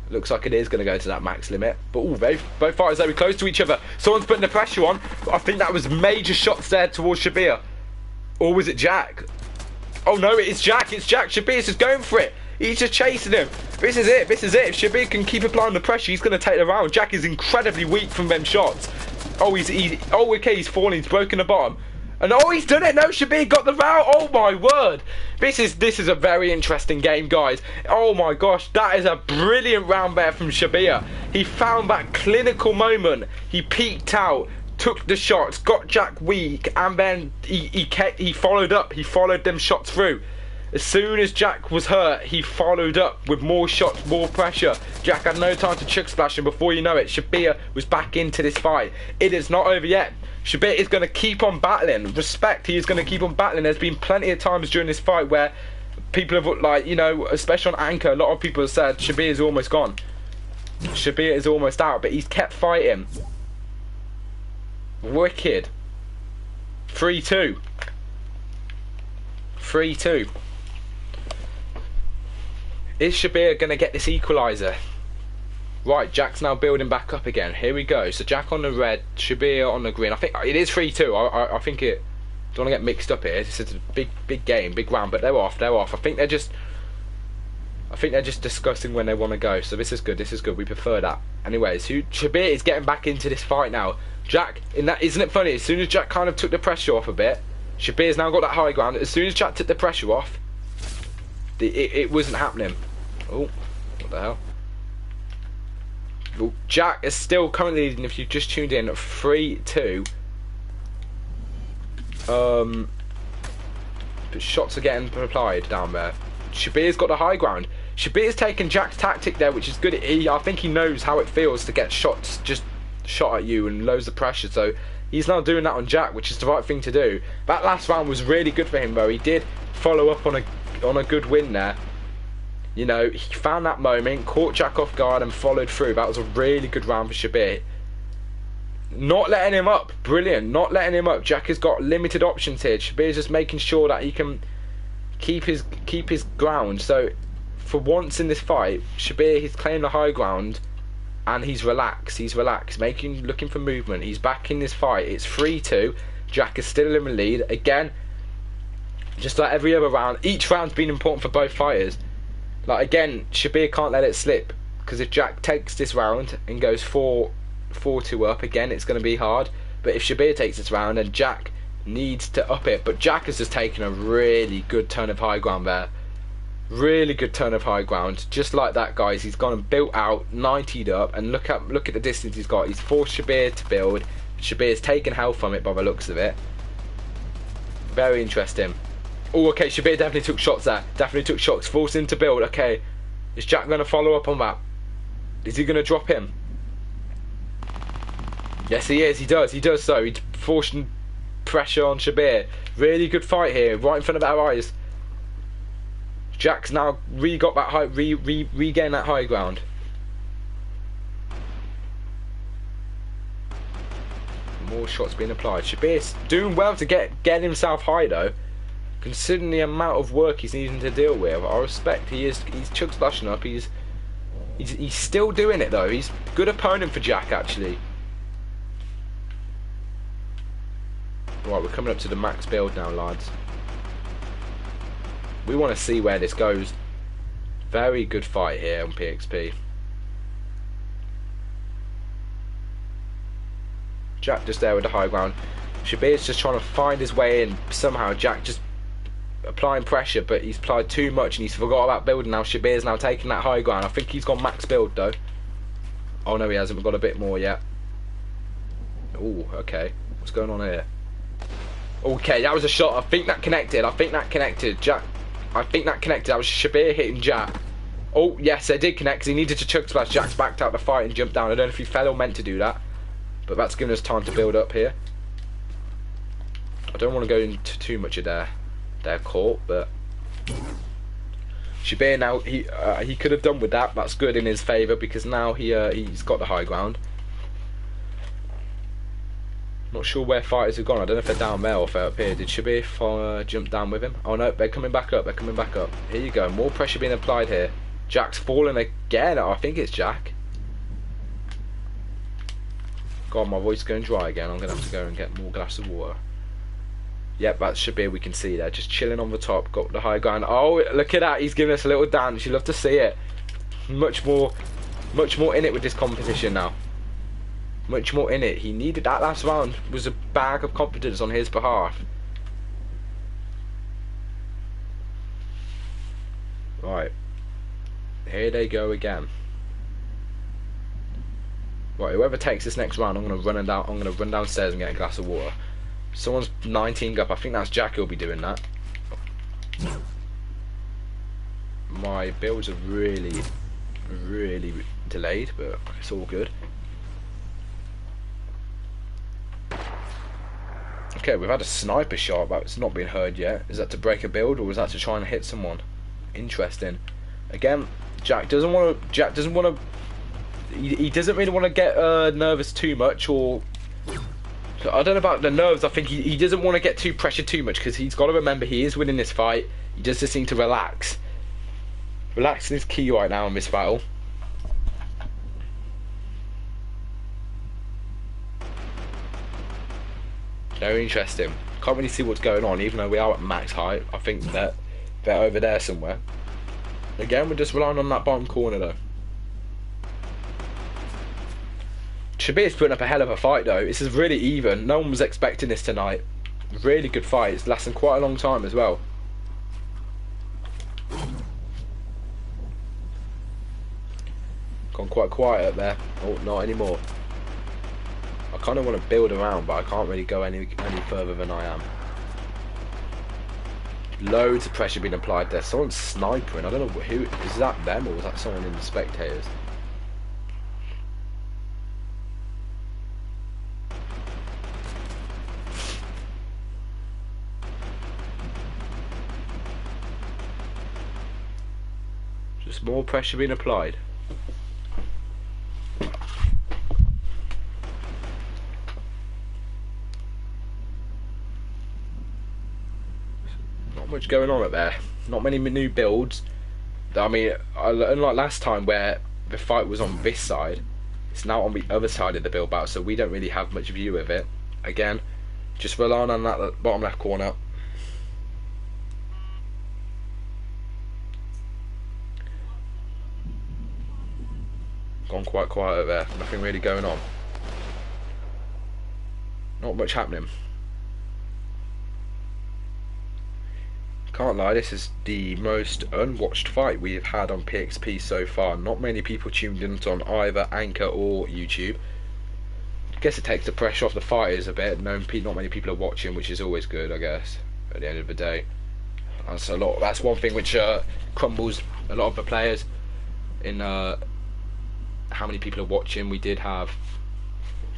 Looks like it is going to go to that max limit. But ooh, both fighters very close to each other. Someone's putting the pressure on. I think that was major shots there towards Shabir. Or was it Jack? Oh no, it is Jack. It's Jack. Shabir's just going for it. He's just chasing him. This is it. This is it. If Shabir can keep applying the pressure, he's going to take the round. Jack is incredibly weak from them shots. Oh, oh, okay, he's falling. He's broken the bottom. And oh, he's done it. No, Shabir got the round. Oh my word. This is a very interesting game, guys. Oh my gosh, that is a brilliant round there from Shabir. He found that clinical moment. He peeked out, took the shots, got Jack weak, and then he followed up. He followed them shots through. As soon as Jack was hurt, he followed up with more shots, more pressure. Jack had no time to chug splash, and before you know it, Shabir was back into this fight. It is not over yet. Shabir is going to keep on battling. Respect, he is going to keep on battling. There's been plenty of times during this fight where people have, like, you know, especially on Anchor, a lot of people have said Shabir is almost gone. Shabir is almost out, but he's kept fighting. Wicked. 3-2. 3-2. Is Shabir going to get this equaliser? Right, Jack's now building back up again. Here we go. So Jack on the red, Shabir on the green. I think it is 3-2. I think it. Don't want to get mixed up here. This is a big game, big round. But they're off. They're off. I think they're just discussing when they want to go. So this is good. This is good. We prefer that. Anyways, Shabir is getting back into this fight now. Jack, isn't it funny? As soon as Jack kind of took the pressure off a bit, Shabir's now got that high ground. As soon as Jack took the pressure off, it wasn't happening. Oh, what the hell? Well, Jack is still currently leading, if you've just tuned in, 3-2. But shots are getting applied down there. Shabir's got the high ground. Shabir's taken Jack's tactic there, which is good. I think he knows how it feels to get shots just shot at you and loads of pressure. So he's now doing that on Jack, which is the right thing to do. That last round was really good for him, though. He did follow up on a good win there. You know, he found that moment, caught Jack off guard and followed through. That was a really good round for Shabir. Not letting him up. Brilliant. Not letting him up. Jack has got limited options here. Shabir's just making sure that he can keep his ground. So, for once in this fight, Shabir, he's claimed the high ground and he's relaxed. He's relaxed, looking for movement. He's back in this fight. It's 3-2. Jack is still in the lead. Again, just like every other round, each round's been important for both fighters. Like, again, Shabir can't let it slip, because if Jack takes this round and goes 4-2 up, again, it's going to be hard. But if Shabir takes this round, then Jack needs to up it. But Jack has just taken a really good turn of high ground there. Really good turn of high ground. Just like that, guys. He's gone and built out, 90'd up, and look at the distance he's got. He's forced Shabir to build. Shabir's taken health from it by the looks of it. Very interesting. Oh, okay, Shabir definitely took shots there. Definitely took shots, forced him to build. Okay, is Jack going to follow up on that? Is he going to drop him? Yes, he is. He does so. He's forcing pressure on Shabir. Really good fight here, right in front of our eyes. Jack's now regained that high ground. More shots being applied. Shabir's doing well to get himself high though, considering the amount of work he's needing to deal with. I respect he's chug splashing up. He's still doing it though. He's a good opponent for Jack actually. Right, we're coming up to the max build now, lads. We want to see where this goes. Very good fight here on PXP. Jack just there with the high ground. Shabir's just trying to find his way in. Somehow Jack just applying pressure, but he's applied too much and he's forgot about building now. SHABZ's now taking that high ground. I think he's gone max build though. Oh no, he hasn't. We've got a bit more yet. Oh, okay. What's going on here? Okay, that was a shot. I think that connected. Jack. I think that connected. That was SHABZ hitting Jack. Oh, yes, it did connect because he needed to chug splash. Jack's backed out the fight and jumped down. I don't know if he fell or meant to do that, but that's given us time to build up here. I don't want to go into too much of their court, but SHABZ now, he could have done with that. That's good in his favour because now he's got the high ground. Not sure where fighters have gone. I don't know if they're down there or if they're up here. Did SHABZ jump down with him? Oh no, they're coming back up. Here you go. More pressure being applied here. Jack's falling again. I think it's Jack. God, my voice is going dry again. I'm going to have to go and get more glass of water. Yep, that's SHABZ, we can see there. Just chilling on the top. Got the high ground. Oh, look at that. He's giving us a little dance. You love to see it. Much more in it with this competition now. Much more in it. He needed that last round. It was a bag of confidence on his behalf. Right. Here they go again. Right, whoever takes this next round, I'm gonna run downstairs and get a glass of water. Someone's 19 up. I think that's Jack who'll be doing that. My builds are really delayed, but it's all good. Okay, we've had a sniper shot, but it's not been heard yet. Is that to break a build, or was that to try and hit someone? Interesting. Again, Jack doesn't want to. He doesn't really want to get nervous too much, or I don't know about the nerves. I think he doesn't want to get too pressured too much because he's got to remember he is winning this fight. He just needs to relax. Relaxing is key right now in this battle. Very interesting. Can't really see what's going on, even though we are at max height. I think that they're over there somewhere. Again, we're just relying on that bottom corner though. SHABZ's putting up a hell of a fight though. This is really even. No one was expecting this tonight. Really good fight. It's lasting quite a long time as well. Gone quite quiet up there. Oh, not anymore. I kind of want to build around, but I can't really go any further than I am. Loads of pressure being applied there. Someone's snipering. I don't know who. Is that them or was that someone in the spectators? Just more pressure being applied. Much going on up there. Not many new builds. I mean, unlike last time where the fight was on this side, it's now on the other side of the build battle, so we don't really have much view of it. Again, just relying on that bottom left corner. Gone quite quiet up there. Nothing really going on. Not much happening. Can't lie, this is the most unwatched fight we've had on PXP so far. Not many people tuned in on either Anchor or YouTube. I guess it takes the pressure off the fighters a bit. Not many people are watching, which is always good, I guess. At the end of the day, that's one thing which crumbles a lot of the players in how many people are watching. We did have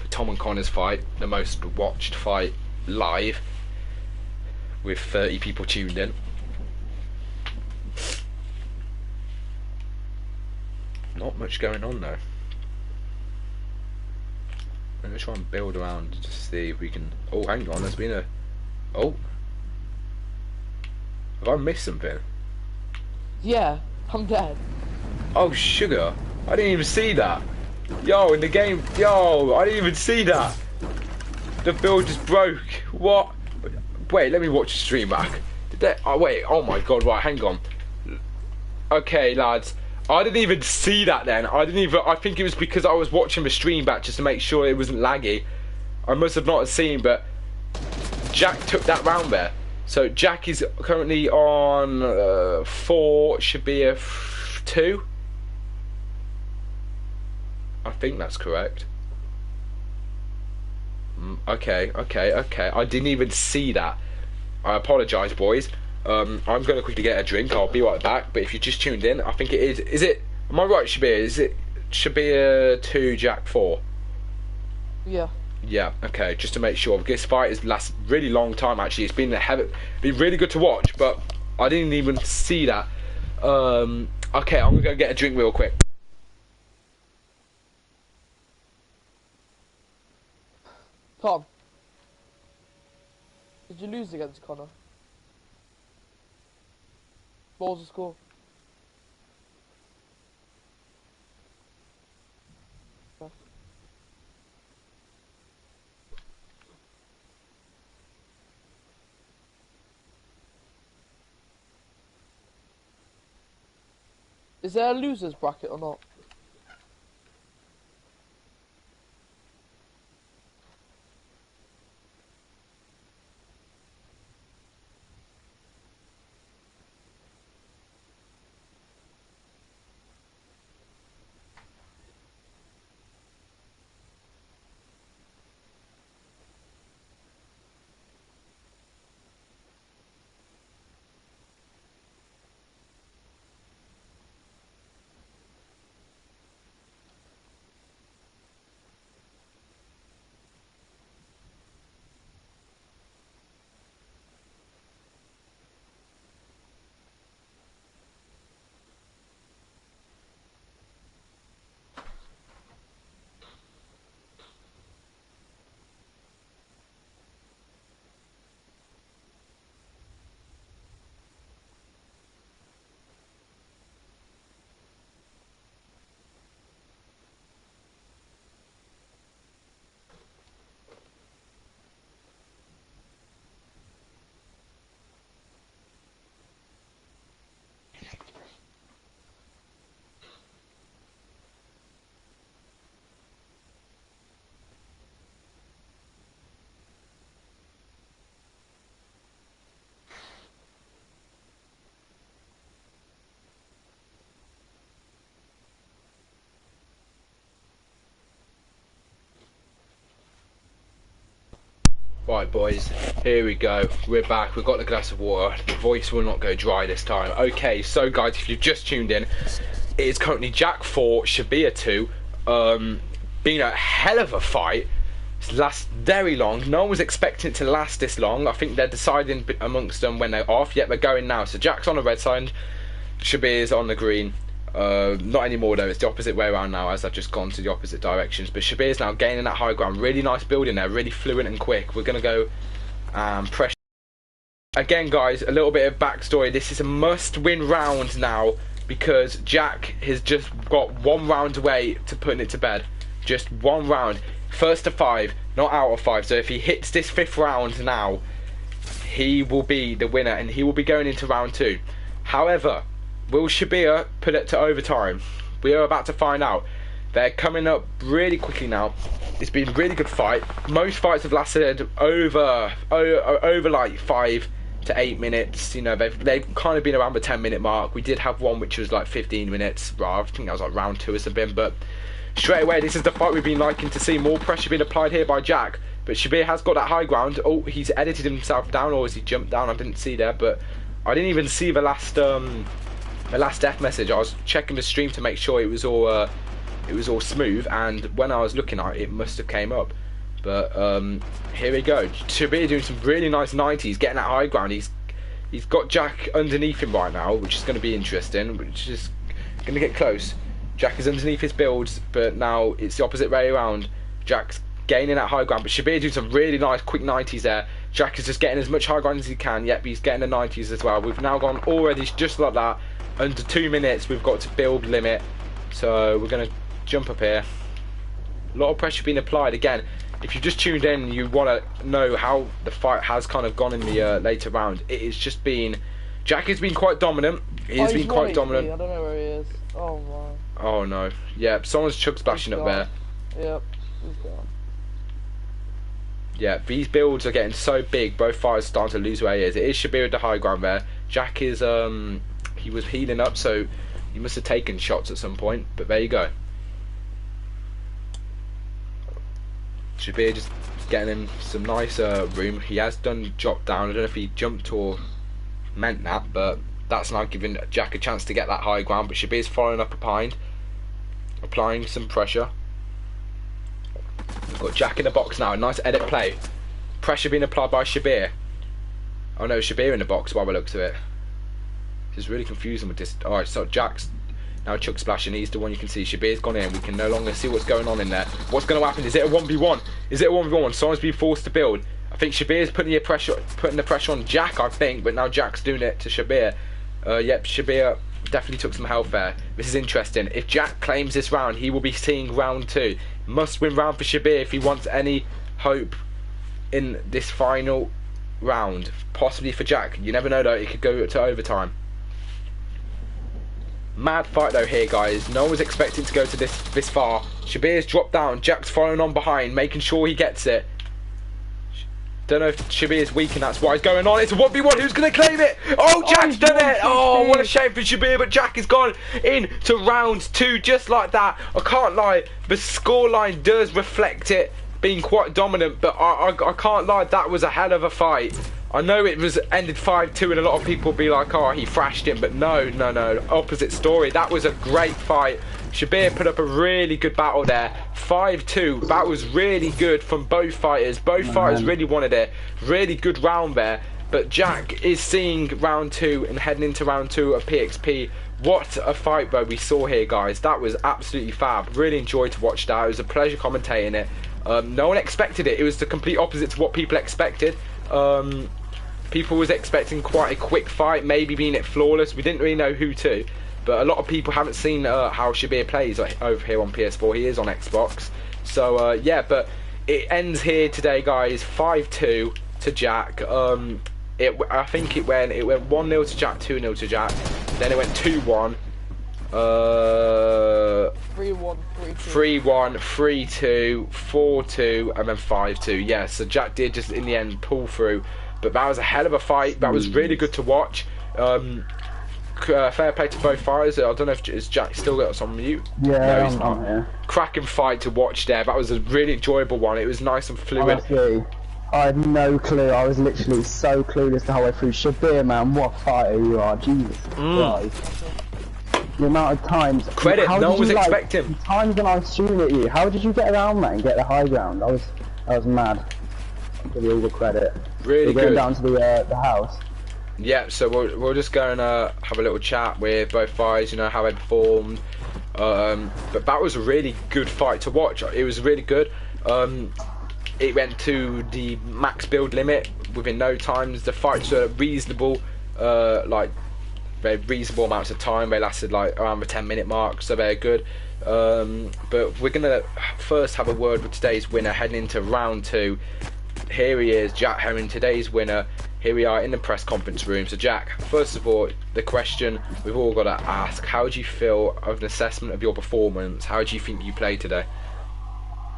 the Tom and Connor's fight, the most watched fight live, with 30 people tuned in. Not much going on though. I'm going to try and build around to see if we can... Oh, hang on, there's been a... Oh. Have I missed something? Yeah, I'm dead. Oh, sugar. I didn't even see that. Yo, in the game... Yo, I didn't even see that. The build just broke. What? Wait, let me watch the stream back. Did that... Oh, wait, oh my god, right, hang on. Okay, lads. I didn't even see that then. I think it was because I was watching the stream back just to make sure it wasn't laggy. I must have not seen, but Jack took that round there. So Jack is currently on 4, should be a 2. I think that's correct. Okay. I didn't even see that. I apologise, boys. I'm going to quickly get a drink. I'll be right back. But if you just tuned in, I think it is. Is it? Am I right, Shabir? Is it Shabir 2, Jack 4? Yeah. Yeah. Okay. Just to make sure. This fight has lasted really long time. Actually, it's been been really good to watch. But I didn't even see that. Okay. I'm gonna go get a drink real quick. Tom, did you lose against Connor? What was the score? Is there a losers bracket or not? Right, boys, here we go. We're back. We've got the glass of water. The voice will not go dry this time. Okay, so guys, if you've just tuned in, it is currently Jack 4, Shabir 2. Been a hell of a fight. It's lasted very long. No one was expecting it to last this long. I think they're deciding amongst them when they're off. Yet they're going now. So Jack's on the red side, Shabir's on the green. Not anymore though, it's the opposite way around now as I've just gone to the opposite directions. But Shabir's now gaining that high ground. Really nice building there, really fluent and quick. We're going to go pressure. Again guys, a little bit of backstory. This is a must-win round now because Jack has just got 1 round away to putting it to bed. Just 1 round. First to 5, not out of 5. So if he hits this 5th round now, he will be the winner and he will be going into round 2. However, will Shabir put it to overtime? We are about to find out. They're coming up really quickly now. It's been a really good fight. Most fights have lasted over like 5 to 8 minutes. You know, they've kind of been around the 10-minute mark. We did have one which was like 15 minutes. I think that was like round 2 or something. But straight away, this is the fight we've been liking to see. More pressure being applied here by Jack. But Shabir has got that high ground. Oh, he's edited himself down, or has he jumped down? I didn't see there, but I didn't even see the last death message. I was checking the stream to make sure it was all smooth, and when I was looking at it, it must have came up. But here we go. Shabir doing some really nice 90s, getting that high ground. He's got Jack underneath him right now, which is going to be interesting, which is going to get close. Jack is underneath his builds, but now it's the opposite way around. Jack's gaining that high ground, but Shabir doing some really nice quick 90s there. Jack is just getting as much high ground as he can. Yep, he's getting the 90s as well. We've now gone already just like that. Under 2 minutes, we've got to build limit. So we're going to jump up here. A lot of pressure being applied. Again, if you've just tuned in, you want to know how the fight has kind of gone in the later round. It has just been... Jack has been quite dominant. He's been quite dominant. I don't know where he is. Oh my. Oh no. Yeah, someone's chug splashing up there. Yep, he's gone. Yeah, these builds are getting so big, both fighters are starting to lose where he is. It is Shabir with the high ground there. Jack is, he was healing up, so he must have taken shots at some point, but there you go. Shabir just getting him some nice room. He has done drop down. I don't know if he jumped or meant that, but that's now giving Jack a chance to get that high ground. But Shabir's following up behind, applying some pressure. We've got Jack in the box now. A nice edit play. Pressure being applied by Shabir. Oh no, Shabir in the box by the looks of it. This is really confusing with this. Alright, so Jack's now chuck splashing. He's the one you can see. Shabir's gone in. We can no longer see what's going on in there. What's going to happen? Is it a 1v1? Is it a 1v1? Someone's being forced to build. I think Shabir's putting the pressure on Jack, I think, but now Jack's doing it to Shabir. Yep, Shabir definitely took some health there. This is interesting. If Jack claims this round, he will be seeing round 2. Must win round for Shabir if he wants any hope in this final round. Possibly for Jack. You never know though, it could go to overtime. Mad fight though here, guys. No one was expecting to go to this far. Shabir's dropped down. Jack's following on behind, making sure he gets it. Don't know if Shabir's weak and that's why he's going on. It's a 1v1. Who's going to claim it? Oh, Jack's done it. Oh, what a shame for Shabir, but Jack has gone into round 2 just like that. I can't lie. The scoreline does reflect it being quite dominant, but I can't lie. That was a hell of a fight. I know it was ended 5-2 and a lot of people will be like, oh, he thrashed him, but no, opposite story. That was a great fight. Shabir put up a really good battle there. 5-2, that was really good from both fighters. Both fighters really wanted it. Really good round there. But Jack is seeing round 2 and heading into round 2 of PXP. What a fight though we saw here, guys. That was absolutely fab. Really enjoyed to watch that. It was a pleasure commentating it. No one expected it. It was the complete opposite to what people expected. People was expecting quite a quick fight, maybe being it flawless. We didn't really know who to, but a lot of people haven't seen how Shabir plays over here on PS4. He is on Xbox, so yeah. But it ends here today, guys. 5-2 to Jack. I think it went 1-0 to Jack, 2-0 to Jack. Then it went 2-1. 3-1, 3-2, 4-2, and then 5-2. Yeah, so Jack did just in the end pull through. But that was a hell of a fight. That was really good to watch. Fair play to both fighters. I don't know if is Jack still got us on mute. Yeah, no, he's not. Yeah. Cracking fight to watch there. That was a really enjoyable one. It was nice and fluid. Honestly, I had no clue. I was literally so clueless the whole way through. Shabir, man, what a fighter you are. Jesus Christ. The amount of times. Credit, no one was expecting. The times when I was shooting at you, how did you get around that and get the high ground? I was mad. I'll give you all the credit. Really We're going good. down to the house. Yeah, so we'll just go and have a little chat with both fighters, you know, how they performed. But that was a really good fight to watch. It was really good. It went to the max build limit within no times. The fights were reasonable, like very reasonable amounts of time. They lasted like around the 10-minute mark, so they're good. But we're gonna first have a word with today's winner heading into round 2. Here he is, Jack Herring, today's winner. Here we are in the press conference room. So Jack, first of all, the question we've all got to ask, how do you feel of an assessment of your performance? How do you think you played today?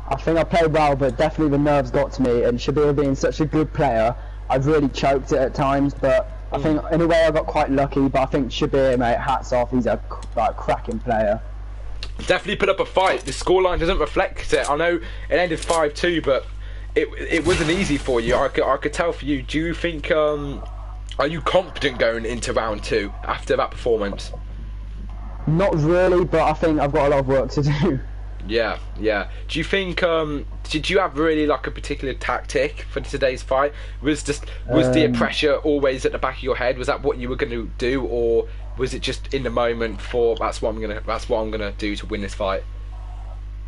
I think I played well, but definitely the nerves got to me, and Shabir being such a good player, I've really choked it at times, but I think in a way I got quite lucky. But I think Shabir, mate, hats off, he's a cracking player. Definitely put up a fight. The scoreline doesn't reflect it. I know it ended 5-2, but it wasn't easy for you. I could tell for you. Do you think are you confident going into round 2 after that performance? Not really, but I think I've got a lot of work to do. Yeah. Do you think did you have really like a particular tactic for today's fight? Was the pressure always at the back of your head? Was that what you were going to do, or was it just in the moment for that's what I'm gonna do to win this fight?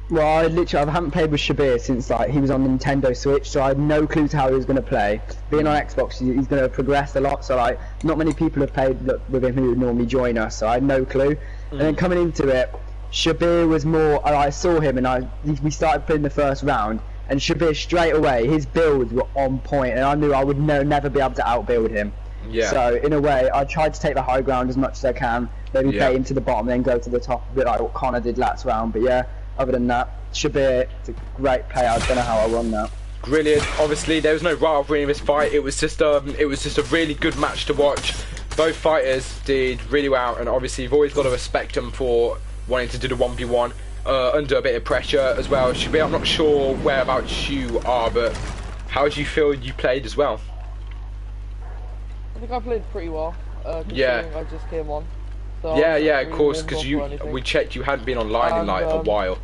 Well, I haven't played with Shabir since like he was on Nintendo Switch, so I had no clue to how he was going to play. Being on Xbox, he's going to progress a lot, so like not many people have played with him who would normally join us, so I had no clue. And then coming into it, Shabir was more. I saw him and we started playing the first round, and Shabir straight away, his builds were on point, and I knew I would never be able to outbuild him. Yeah. So in a way, I tried to take the high ground as much as I can, maybe play him to the bottom, then go to the top, a bit like what Connor did last round. But yeah. Other than that, Shabir is a great player. I don't know how I won that. brilliant. Obviously, there was no rivalry in this fight. It was just a really good match to watch. Both fighters did really well, and obviously you've always got to respect them for wanting to do the 1v1 under a bit of pressure as well. Shabir, I'm not sure whereabouts you are, but how do you feel you played as well? I think I played pretty well. Yeah. I just came on. So Yeah, really of course, warmed because up or we anything. checked you hadn't been online in like a while.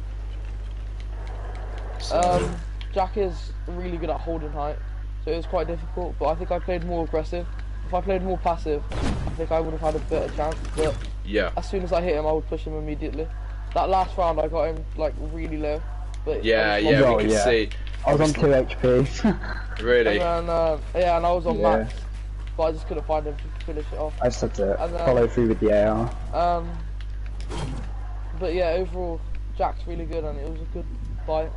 Jack is really good at holding height, so it was quite difficult. But I think I played more aggressive. If I played more passive, I think I would have had a better chance. But Yeah. as soon as I hit him, I would push him immediately. That last round, I got him like really low. But Yeah, I yeah, was we can see. I was on 2 HP. Really. And then, yeah, and I was on Yeah. max, but I just couldn't find him to finish it off. I just had to And then- follow through with the AR. But yeah, overall, Jack's really good, and it was a good fight.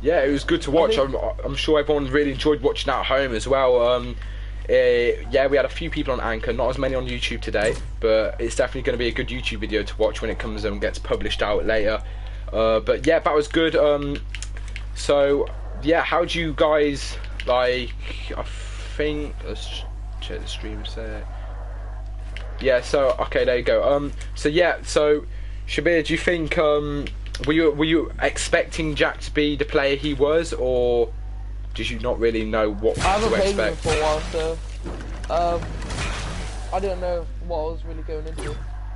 Yeah, it was good to watch. think- I'm sure everyone really enjoyed watching at home as well. Yeah, we had a few people on Anchor, not as many on YouTube today, but it's definitely going to be a good YouTube video to watch when it comes and gets published out later. But yeah, that was good. So yeah, how do you guys like? I think let's check the stream set. Yeah, so okay, there you go. So yeah, so Shabir, do you think were you expecting Jack to be the player he was, or did you not really know what I haven't to played with him expect? for a while, so I didn't know what I was really going into.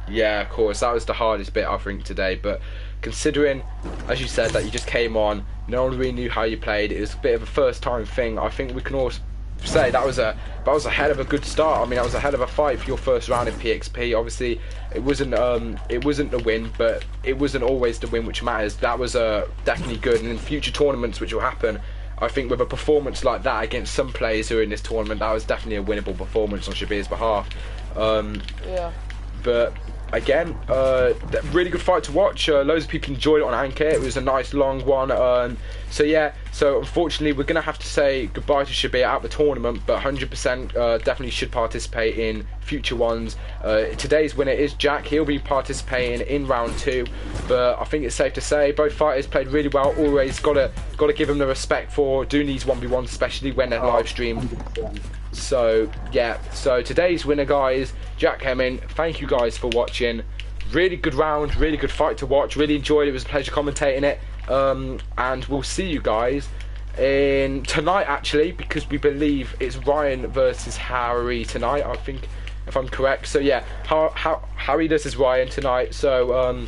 Yeah, of course, that was the hardest bit I think today. But considering, as you said, that you just came on, no one really knew how you played. It was a bit of a first-time thing. I think we can all say that was a hell of a good start. I mean, that was a hell of a fight for your first round in PXP. Obviously, it wasn't the win, but it wasn't always the win which matters. That was definitely good. And in future tournaments, which will happen, I think with a performance like that against some players who are in this tournament, that was definitely a winnable performance on Shabir's behalf. Yeah. But again, really good fight to watch. Loads of people enjoyed it on Anchor. It was a nice long one. So yeah, so unfortunately we're gonna have to say goodbye to Shabir at the tournament, but 100% definitely should participate in future ones. Today's winner is Jack. He'll be participating in round 2, but I think it's safe to say both fighters played really well. Always gotta give them the respect for doing these 1v1s, especially when they're live streamed. 100%. So yeah, so today's winner, guys, Jack Hemming. Thank you guys for watching. Really good round, really good fight to watch. Really enjoyed it. It was a pleasure commentating it. And we'll see you guys in tonight, actually, because we believe it's Ryan versus Harry tonight, I think, if I'm correct. So yeah, Harry versus Ryan tonight. So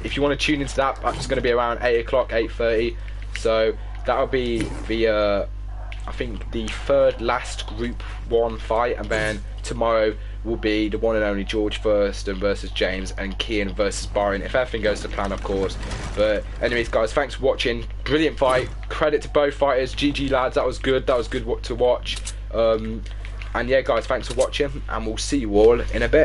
if you want to tune into that, that's going to be around 8 o'clock, 8:30. So that'll be the I think the third last Group 1 fight, and then tomorrow will be the one and only George Thurston versus James, and Kian versus Byron, if everything goes to plan, of course. But anyways, guys, thanks for watching. Brilliant fight. Credit to both fighters. GG, lads. That was good. That was good to watch. And yeah, guys, thanks for watching, and we'll see you all in a bit.